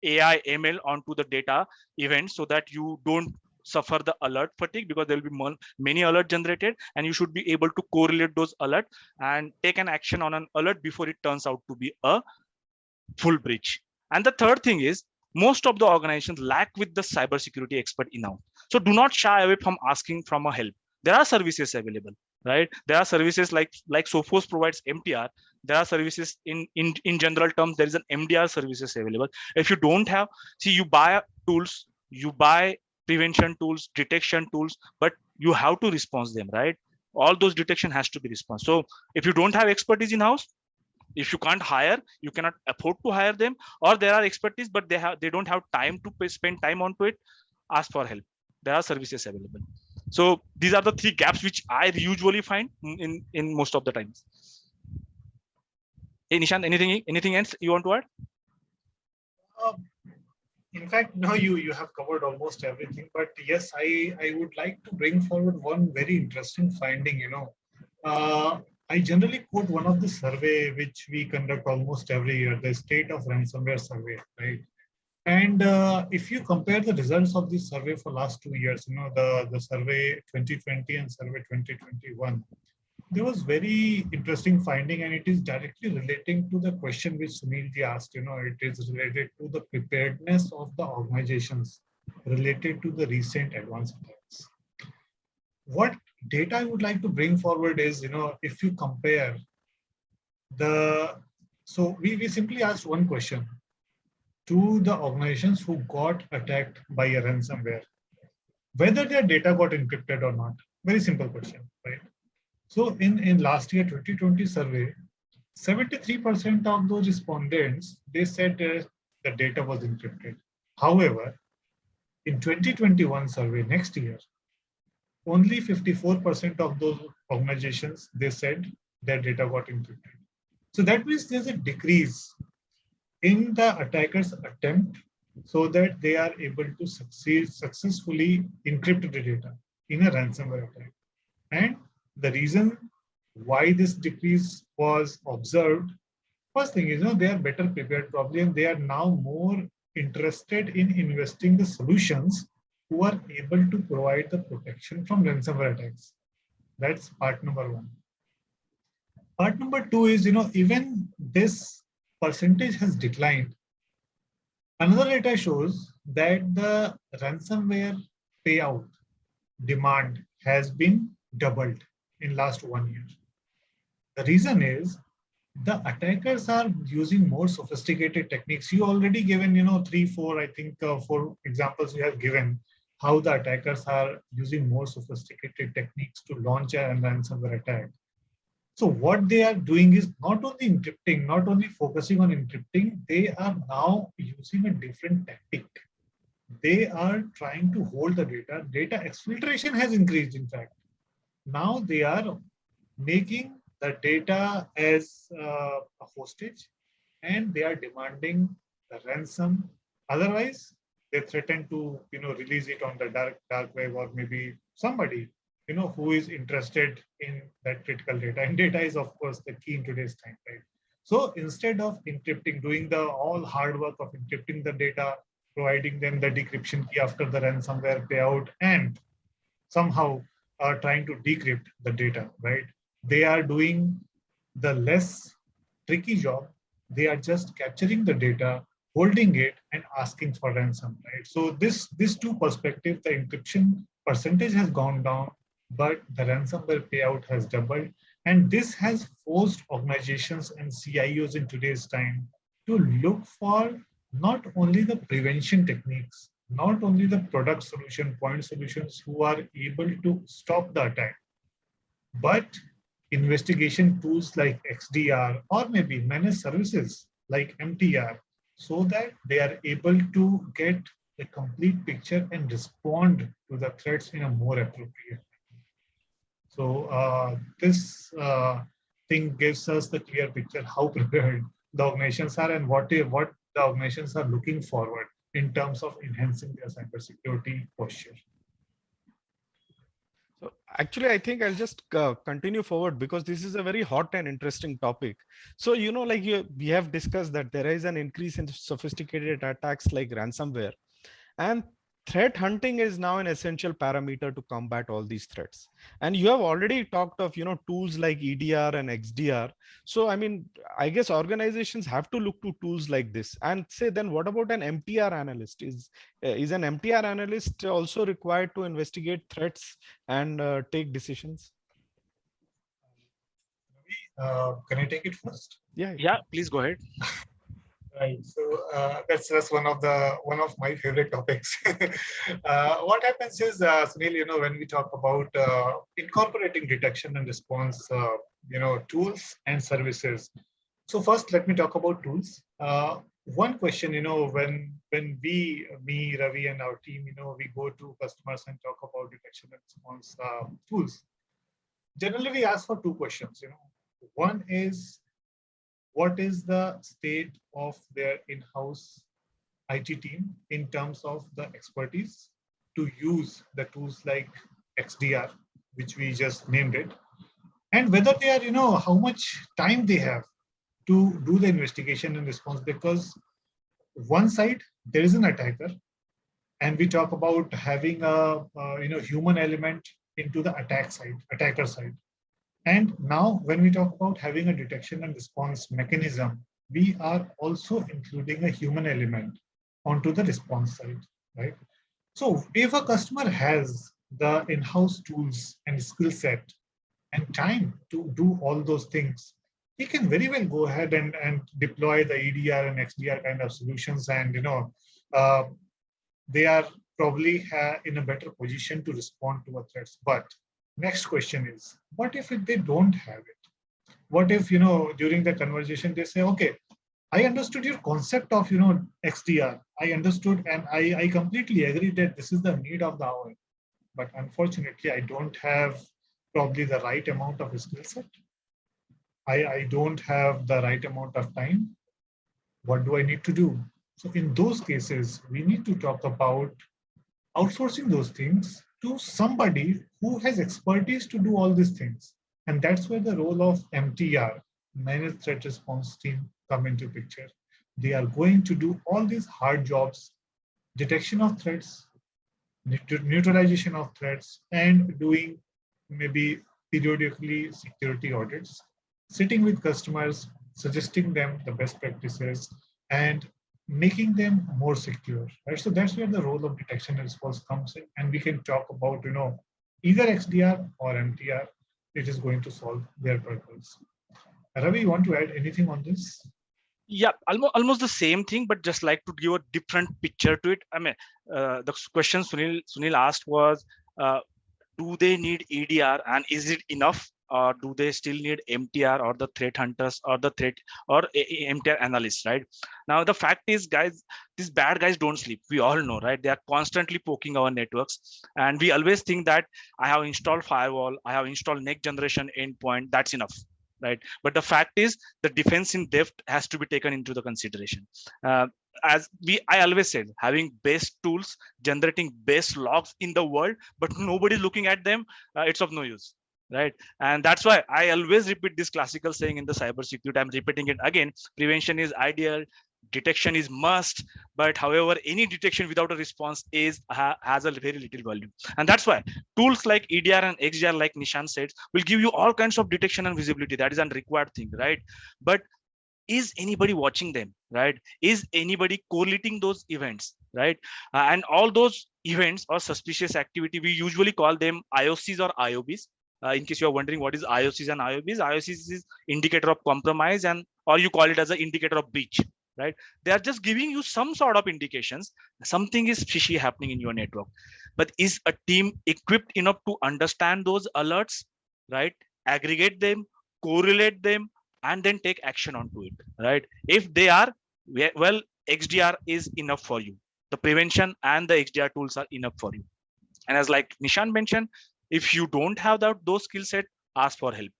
AI ML onto the data event so that you don't suffer the alert fatigue, because there will be many alert generated, and you should be able to correlate those alert and take an action on an alert before it turns out to be a full breach. And the third thing is most of the organizations lack with the cybersecurity expert in-house. So do not shy away from asking from a help. There are services available, right? There are services like Sophos provides MTR. There are services in general terms, there is an MDR services available. If you don't have, see, you buy tools, you buy prevention tools, detection tools, but you have to respond them, right? All those detection has to be response. So if you don't have expertise in-house, if you can't hire, you cannot afford to hire them, or there are expertise but they don't have time to spend time onto it, ask for help. There are services available. So these are the three gaps which I usually find in most of the times. Hey Nishant, anything else you want to add? In fact, no, you have covered almost everything. But yes, I would like to bring forward one very interesting finding. I generally quote one of the survey which we conduct almost every year, the State of Ransomware Survey, right? And if you compare the results of this survey for last 2 years, the survey 2020 and survey 2021, there was very interesting finding, and it is directly relating to the question which Sunil ji asked. It is related to the preparedness of the organizations related to the recent advanced attacks. What data I would like to bring forward is, if you compare so we simply asked one question to the organizations who got attacked by a ransomware, whether their data got encrypted or not. Very simple question, right? So in last year 2020 survey, 73% of those respondents, they said the data was encrypted. However, in 2021 survey next year, only 54% of those organizations, they said their data got encrypted. So that means there's a decrease in the attacker's attempt so that they are able to successfully encrypt the data. in a ransomware attack. And the reason why this decrease was observed, first thing is, they are better prepared probably, and they are now more interested in investing the solutions who are able to provide the protection from ransomware attacks. That's part number one. Part number two is, even this percentage has declined. Another data shows that the ransomware payout demand has been doubled in last 1 year. The reason is the attackers are using more sophisticated techniques. You already given, 3, 4, I think 4 examples you have given how the attackers are using more sophisticated techniques to launch a ransomware attack. So what they are doing is not only encrypting, not only focusing on encrypting, they are now using a different tactic. They are trying to hold the data. Data exfiltration has increased, in fact. Now they are making the data as a hostage, and they are demanding the ransom. Otherwise, they threaten to release it on the dark web, or maybe somebody who is interested in that critical data. And data is, of course, the key in today's time, right? So instead of encrypting, doing the all hard work of encrypting the data, providing them the decryption key after the ransomware payout, and somehow trying to decrypt the data, right? They are doing the less tricky job. They are just capturing the data, holding it, and asking for ransom, right? So these two perspectives, the encryption percentage has gone down, but the ransomware payout has doubled. And this has forced organizations and CIOs in today's time to look for not only the prevention techniques, not only the product solution, point solutions who are able to stop the attack, but investigation tools like XDR, or maybe managed services like MTR, so that they are able to get a complete picture and respond to the threats in a more appropriate way. So this thing gives us the clear picture how prepared the organizations are, and what the organizations are looking forward in terms of enhancing their cybersecurity posture. So actually, I think I'll just continue forward, because this is a very hot and interesting topic. So, we have discussed that there is an increase in sophisticated attacks like ransomware, and threat hunting is now an essential parameter to combat all these threats. And you have already talked of, tools like EDR and XDR. So, I mean, I guess organizations have to look to tools like this and say, then what about an MTR analyst? Is an MTR analyst also required to investigate threats and take decisions? Can I take it first? Yeah, please go ahead. Right. So that's one of my favorite topics. What happens is, Sunil, when we talk about incorporating detection and response, tools and services. So first, let me talk about tools. One question, when me, Ravi, and our team, we go to customers and talk about detection and response tools. Generally, we ask for two questions. One is, what is the state of their in-house IT team in terms of the expertise to use the tools like XDR, which we just named it, and whether they are, how much time they have to do the investigation and response. Because one side, there is an attacker, and we talk about having a human element into the attacker side. And now when we talk about having a detection and response mechanism, we are also including a human element onto the response side, right? So if a customer has the in-house tools and skill set and time to do all those things, he can very well go ahead and deploy the EDR and XDR kind of solutions, and they are probably in a better position to respond to a threats. But next question is, what if they don't have it? What if, during the conversation, they say, okay, I understood your concept of, XDR. I understood, and I completely agree that this is the need of the hour. But unfortunately, I don't have probably the right amount of skill set. I don't have the right amount of time. What do I need to do? So in those cases, we need to talk about outsourcing those things to somebody who has expertise to do all these things. And that's where the role of MTR, Managed Threat Response Team, come into picture. They are going to do all these hard jobs, detection of threats, neutralization of threats, and doing maybe periodically security audits, sitting with customers, suggesting them the best practices, and making them more secure. Right. So that's where the role of detection and response comes in, and we can talk about either XDR or MTR. It is going to solve their purpose. Ravi, you want to add anything on this? Yeah, almost the same thing, but just like to give a different picture to it. I mean, the question Sunil asked was, do they need EDR, and is it enough, or do they still need MTR or the threat hunters or the threat or MTR analysts, right? Now, the fact is, guys, these bad guys don't sleep. We all know, right? They are constantly poking our networks, and we always think that I have installed firewall, I have installed next generation endpoint, that's enough, right? But the fact is, the defense in depth has to be taken into the consideration. I always said, having best tools, generating best logs in the world, but nobody looking at them, it's of no use, right? And that's why I always repeat this classical saying in the cybersecurity. I'm repeating it again: prevention is ideal, detection is must, but however, any detection without a response has a very little value. And that's why tools like EDR and XDR, like Nishan said, will give you all kinds of detection and visibility. That is a required thing, right? But is anybody watching them, right? Is anybody correlating those events, right? And all those events or suspicious activity, we usually call them IOCs or IOBs. In case you're wondering what is IOCs and IOBs, IOCs is indicator of compromise, and or you call it as an indicator of breach, right? They are just giving you some sort of indications something is fishy happening in your network. But is a team equipped enough to understand those alerts, right? Aggregate them, correlate them, and then take action onto it, right? If they are, well, XDR is enough for you. The prevention and the XDR tools are enough for you. And as like Nishan mentioned, if you don't have those skill set, ask for help.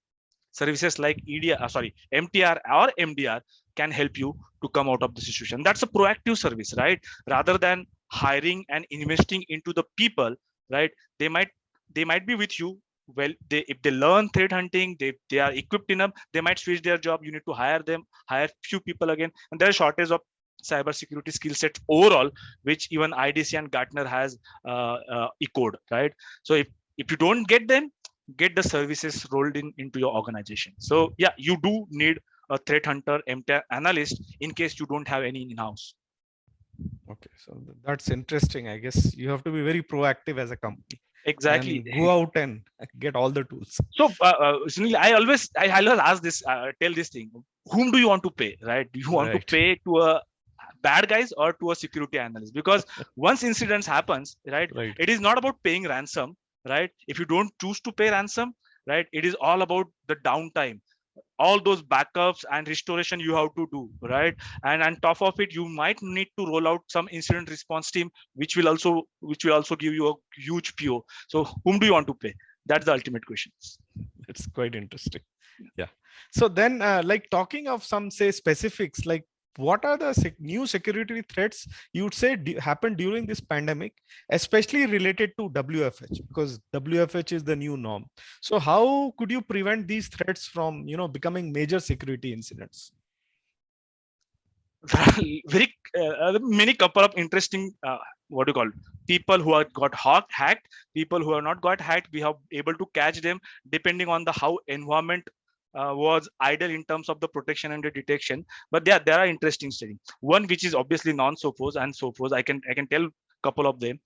Services like MTR or MDR can help you to come out of the situation. That's a proactive service, right? Rather than hiring and investing into the people, right? They might be with you. Well, if they learn threat hunting, they are equipped enough, they might switch their job. You need to hire few people again, and there's a shortage of cybersecurity skill sets overall, which even IDC and Gartner has echoed, right? So if you don't get them, get the services rolled into your organization. So yeah, you do need a threat hunter, MTR analyst, in case you don't have any in-house. Okay, so that's interesting. I guess you have to be very proactive as a company. Exactly. Go out and get all the tools. So Sunil, I always ask this, tell this thing: whom do you want to pay, right? Do you want to pay to a bad guys or to a security analyst? Because once incidents happens, right, it is not about paying ransom, right? If you don't choose to pay ransom, right, it is all about the downtime, all those backups and restoration you have to do, right? And on top of it, you might need to roll out some incident response team, which will also give you a huge PO. So whom do you want to pay? That's the ultimate question. It's quite interesting. Yeah. So then like talking of some say specifics, like what are the new security threats you would say happened during this pandemic, especially related to WFH, because WFH is the new norm. So how could you prevent these threats from, becoming major security incidents? Very many couple of interesting people who have got hacked, people who have not got hacked. We have able to catch them depending on the how environment was idle in terms of the protection and the detection. But there are interesting studies. One which is obviously non-Sophos and Sophos. I can tell a couple of them.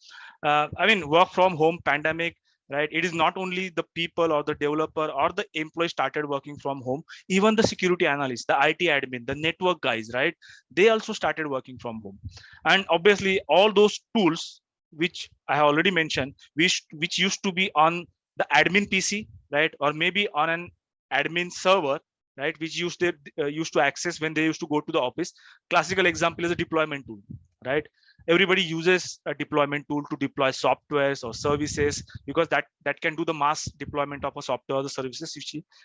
I mean, work from home pandemic, right? It is not only the people or the developer or the employee started working from home. Even the security analyst, the IT admin, the network guys, right? They also started working from home. And obviously, all those tools which I have already mentioned, which used to be on the admin PC, right, or maybe on an admin server, right, which used to access when they used to go to the office. Classical example is a deployment tool, right? Everybody uses a deployment tool to deploy softwares or services, because that can do the mass deployment of a software or the services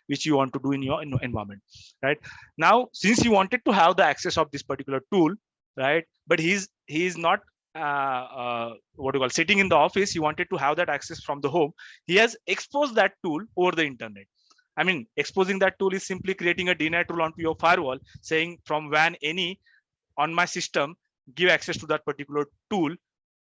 which you want to do in your environment, right? Now, since you wanted to have the access of this particular tool, right, but he's not what do you call, sitting in the office, he wanted to have that access from the home. He has exposed that tool over the internet. I mean, exposing that tool is simply creating a DNAT rule onto your firewall, saying from WAN any on my system, give access to that particular tool.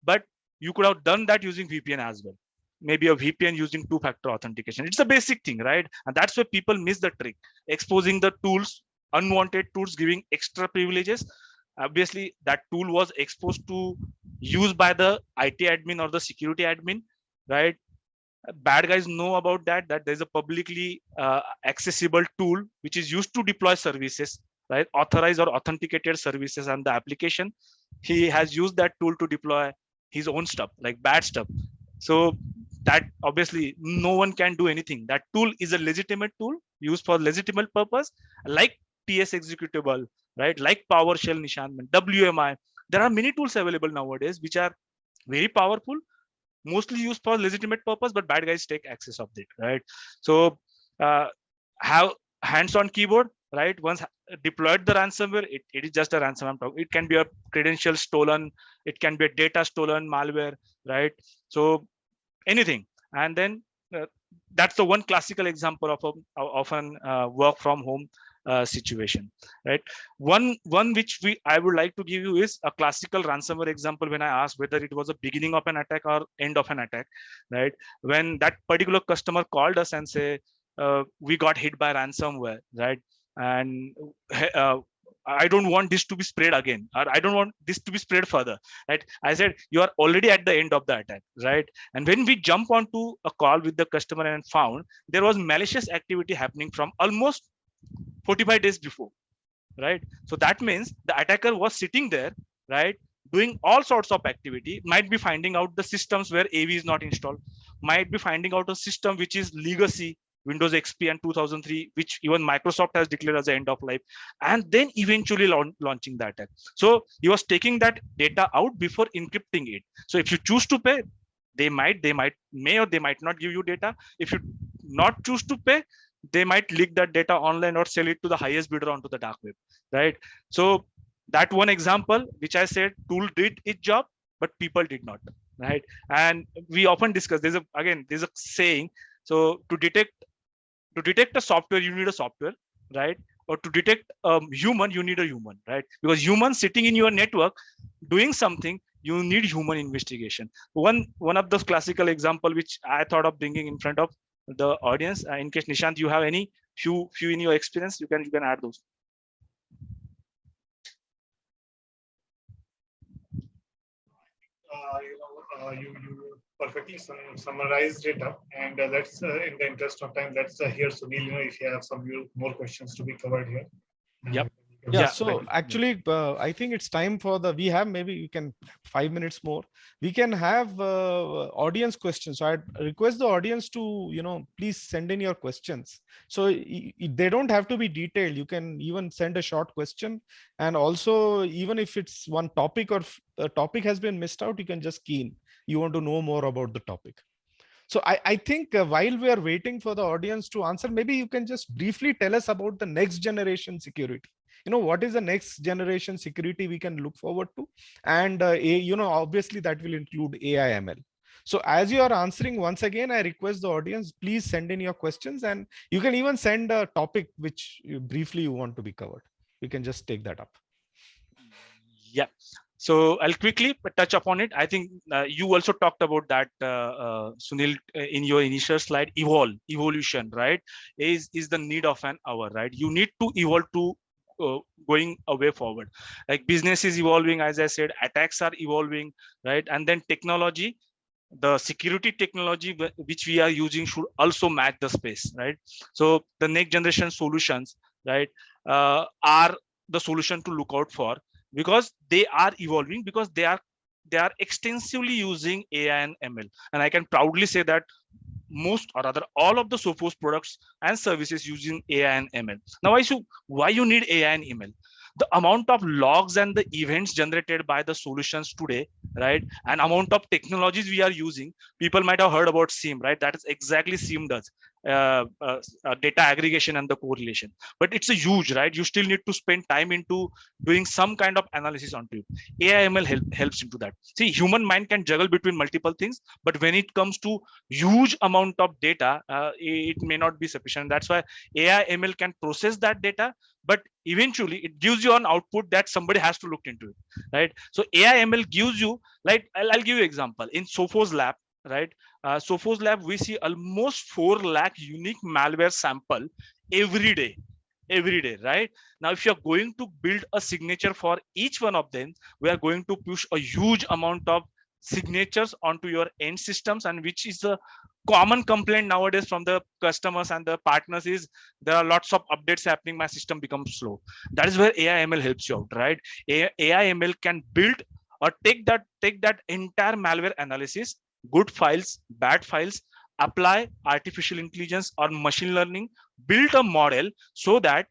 But you could have done that using VPN as well. Maybe a VPN using two-factor authentication. It's a basic thing, right? And that's where people miss the trick. Exposing the tools, unwanted tools, giving extra privileges. Obviously, that tool was exposed to use by the IT admin or the security admin, right? Bad guys know about that there's a publicly accessible tool which is used to deploy services, right? Authorized or authenticated services and the application. He has used that tool to deploy his own stuff, like bad stuff. So that obviously no one can do anything. That tool is a legitimate tool used for legitimate purpose, like PS executable, right? Like PowerShell enchantment, WMI. There are many tools available nowadays which are very powerful, mostly used for legitimate purpose, but bad guys take access of it, right? So have hands-on keyboard, right? Once deployed the ransomware, it is just a ransom. It can be a credential stolen, it can be a data stolen, malware, right? So anything. And then that's the one classical example of an work from home situation, right? One which I would like to give you is a classical ransomware example. When I asked whether it was a beginning of an attack or end of an attack, right? When that particular customer called us and say, we got hit by ransomware, right? And I don't want this to be spread again, or I don't want this to be spread further, right? I said, you are already at the end of the attack, right? And when we jump onto a call with the customer and found there was malicious activity happening from almost 45 days before, right? So that means the attacker was sitting there, right, doing all sorts of activity, might be finding out the systems where AV is not installed, might be finding out a system which is legacy, Windows XP and 2003, which even Microsoft has declared as the end of life, and then eventually launching the attack. So he was taking that data out before encrypting it. So if you choose to pay, they might may or they might not give you data. If you not choose to pay, they might leak that data online or sell it to the highest bidder onto the dark web, right? So that one example, which I said, tool did its job, but people did not, right? And we often discuss, there's a saying, so to detect a software, you need a software, right? Or to detect a human, you need a human, right? Because humans sitting in your network doing something, you need human investigation. One of those classical example which I thought of bringing in front of the audience, in case Nishant, you have any few in your experience, you can add those. You perfectly summarized it up, and let's in the interest of time, let's hear Sunil, if you have some more questions to be covered here. Yep. Yeah, so actually, I think it's time for we have, maybe you can 5 minutes more. We can have audience questions. So I'd request the audience to, please send in your questions. So they don't have to be detailed. You can even send a short question. And also, even if it's one topic or a topic has been missed out, you can just key in. You want to know more about the topic. So I think while we are waiting for the audience to answer, maybe you can just briefly tell us about the next generation security. What is the next generation security we can look forward to? And, obviously that will include AI ML. So as you are answering, once again, I request the audience, please send in your questions, and you can even send a topic which briefly you want to be covered. We can just take that up. Yeah. So I'll quickly touch upon it. I think you also talked about that, Sunil, in your initial slide. Evolution, right? Is the need of an hour, right? You need to evolve to going away forward. Like business is evolving, as I said, attacks are evolving, right? And then technology, the security technology which we are using should also match the space, right? So the next generation solutions, right, are the solution to look out for, because they are evolving, because they are extensively using AI and ML. And I can proudly say that most, or rather all of the Sophos products and services using AI and ML. Now, why you need AI and ML? The amount of logs and the events generated by the solutions today, right? And amount of technologies we are using, people might have heard about SIEM, right? That is exactly SIEM does. data aggregation and the correlation. But it's a huge, right? You still need to spend time into doing some kind of analysis onto it. AI ML helps into that. See, human mind can juggle between multiple things, but when it comes to huge amount of data, it may not be sufficient. That's why AI ML can process that data, but eventually it gives you an output that somebody has to look into it, right? So AI ML gives you, like, I'll give you an example. In Sophos lab, right? Sophos lab, we see almost 4 lakh unique malware sample every day, right? Now, if you're going to build a signature for each one of them, we are going to push a huge amount of signatures onto your end systems, and which is a common complaint nowadays from the customers and the partners is there are lots of updates happening, my system becomes slow. That is where AI ML helps you out, right? AI ML can build or take that entire malware analysis, good files, bad files, apply artificial intelligence or machine learning, build a model so that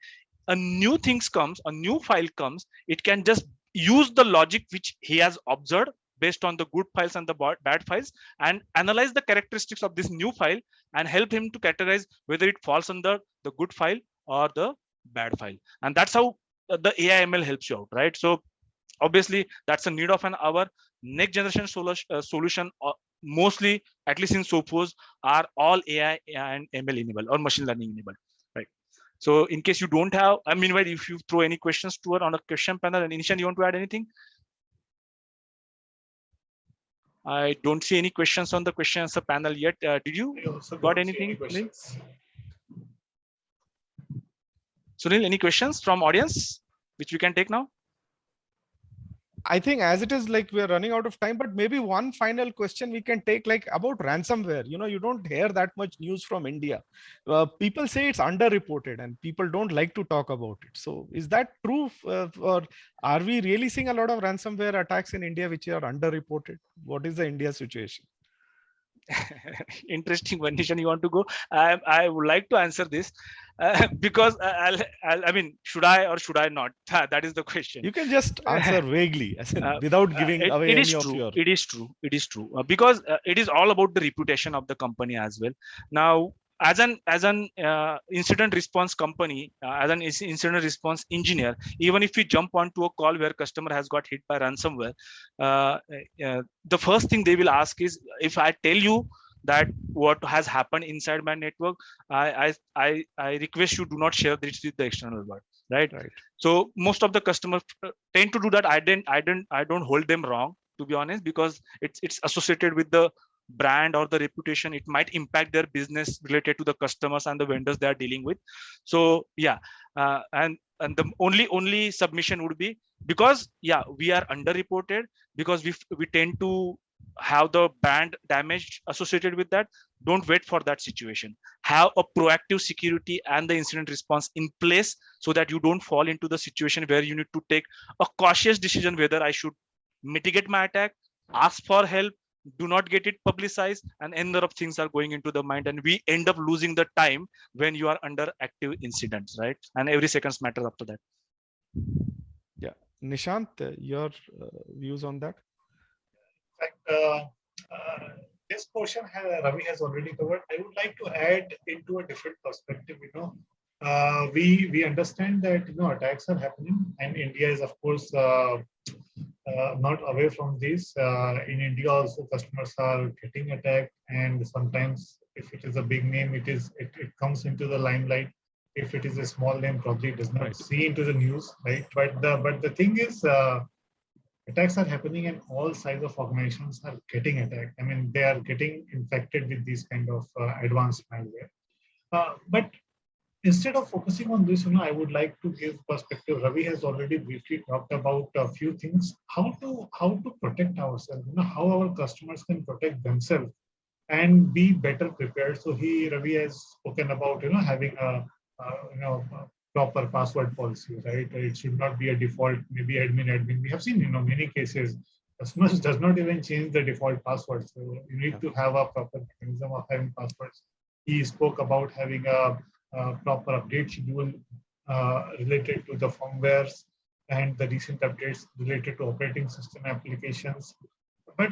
a new things comes, a new file comes, it can just use the logic which he has observed based on the good files and the bad files, and analyze the characteristics of this new file and help him to categorize whether it falls under the good file or the bad file. And that's how the AI ML helps you out, right? So obviously that's a need of an hour. Next generation solution, mostly, at least in Sophos, are all AI and ML enabled or machine learning enabled, right? So in case you don't have, I mean, if you throw any questions to her on a question panel, and Nishan, you want to add anything? I don't see any questions on the question answer panel yet. Did you got anything? Sunil, any questions from audience which we can take now? I think as it is, like, we're running out of time, but maybe one final question we can take, like, about ransomware. You know, you don't hear that much news from India. People say it's underreported and people don't like to talk about it. So is that true? Or are we really seeing a lot of ransomware attacks in India which are underreported? What is the India situation? Interesting one. Nishan, you want to go? I would like to answer this because I mean, should I or should I not? That is the question. You can just answer vaguely, as in, without giving away it any is of true. your. It is true. It is true because it is all about the reputation of the company as well. Now, as an incident response company, as an incident response engineer, even if we jump onto a call where customer has got hit by ransomware, the first thing they will ask is, if I tell you that what has happened inside my network, I request you do not share this with the external world, right? So most of the customers tend to do that. I don't hold them wrong, to be honest, because it's associated with the brand or the reputation. It might impact their business related to the customers and the vendors they are dealing with. So yeah, and the only submission would be, because yeah, we are underreported, because we tend to have the brand damage associated with that. Don't wait for that situation. Have a proactive security and the incident response in place so that you don't fall into the situation where you need to take a cautious decision whether I should mitigate my attack, ask for help, do not get it publicized, and end of things are going into the mind, and we end up losing the time when you are under active incidents, right? And every seconds matters after that. Yeah, Nishant, your views on that? This portion Ravi has already covered. I would like to add into a different perspective. We understand that attacks are happening, and India is, of course, not away from this. In India also, customers are getting attacked, and sometimes if it is a big name, it comes into the limelight. If it is a small name, probably it does not see into the news, right? But the thing is, attacks are happening, and all sides of organizations are getting attacked. I mean, they are getting infected with these kind of advanced malware. But instead of focusing on this, I would like to give perspective. Ravi has already briefly talked about a few things. How to protect ourselves. How our customers can protect themselves and be better prepared. So Ravi has spoken about having a proper password policy, right? It should not be a default, maybe admin. We have seen, many cases, customers does not even change the default password. So you need to have a proper mechanism of having passwords. He spoke about having a proper update schedule related to the firmwares and the recent updates related to operating system applications. But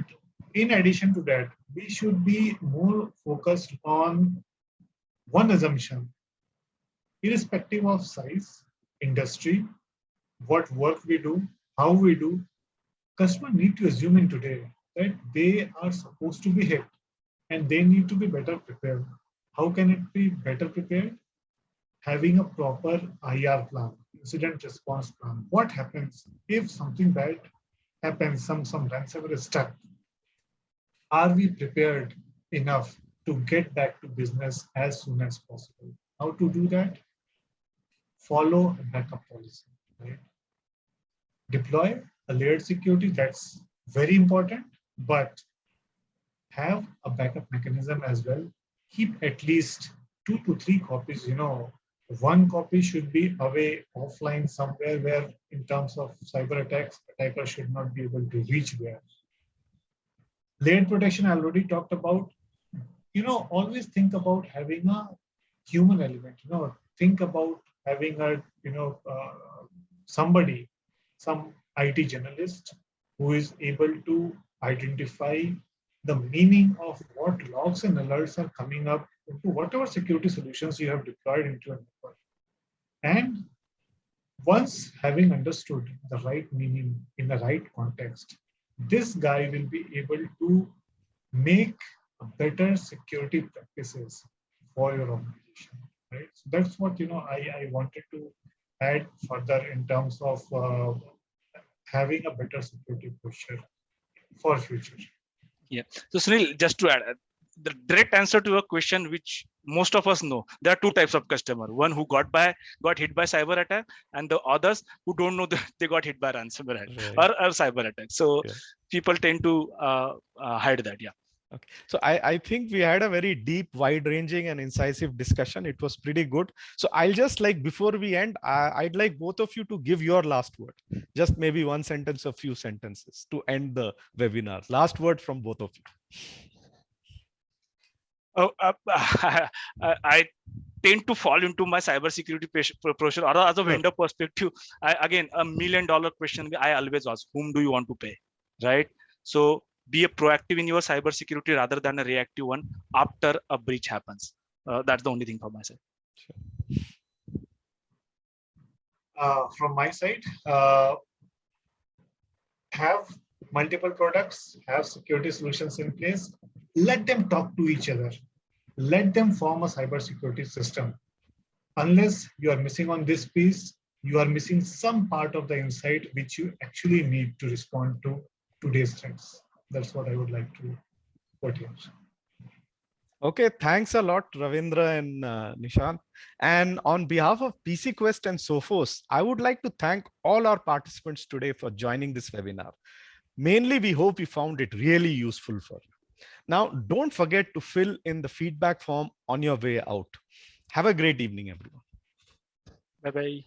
in addition to that, we should be more focused on one assumption, irrespective of size, industry, what work we do, how we do, customer need to assume in today that they are supposed to be hit and they need to be better prepared. How can it be better prepared? Having a proper IR plan, incident response plan. What happens if something bad happens, some ransomware is stuck? Are we prepared enough to get back to business as soon as possible? How to do that? Follow a backup policy, right? Deploy a layered security, that's very important, but have a backup mechanism as well. Keep at least 2 to 3 copies, one copy should be away offline somewhere where in terms of cyber attacks, attacker should not be able to reach where. Layered protection, I already talked about. Always think about having a human element, think about having a, somebody, some IT journalist who is able to identify the meaning of what logs and alerts are coming up into whatever security solutions you have deployed into your network. And once having understood the right meaning in the right context, this guy will be able to make better security practices for your organization, right? So that's what I wanted to add further in terms of having a better security posture for future. Yeah. So Sunil, just to add, the direct answer to a question which most of us know, there are two types of customer: one who got hit by cyber attack, and the others who don't know that they got hit by ransomware or cyber attack. So people tend to hide that. Yeah. Okay. So I think we had a very deep, wide-ranging and incisive discussion. It was pretty good. So I'll just before we end, I'd like both of you to give your last word. Just maybe one sentence or few sentences to end the webinar. Last word from both of you. I tend to fall into my cybersecurity posture or as a vendor perspective. Again, $1 million question I always ask: whom do you want to pay, right? So be a proactive in your cybersecurity rather than a reactive one after a breach happens. That's the only thing from my side. From my side, have multiple products, have security solutions in place. Let them talk to each other. Let them form a cybersecurity system. Unless you are missing on this piece, you are missing some part of the insight which you actually need to respond to today's threats. That's what I would like to put here. Okay, thanks a lot, Ravindra and Nishant. And on behalf of PC Quest and Sophos, I would like to thank all our participants today for joining this webinar. Mainly, we hope you found it really useful for you. Now, don't forget to fill in the feedback form on your way out. Have a great evening, everyone. Bye-bye.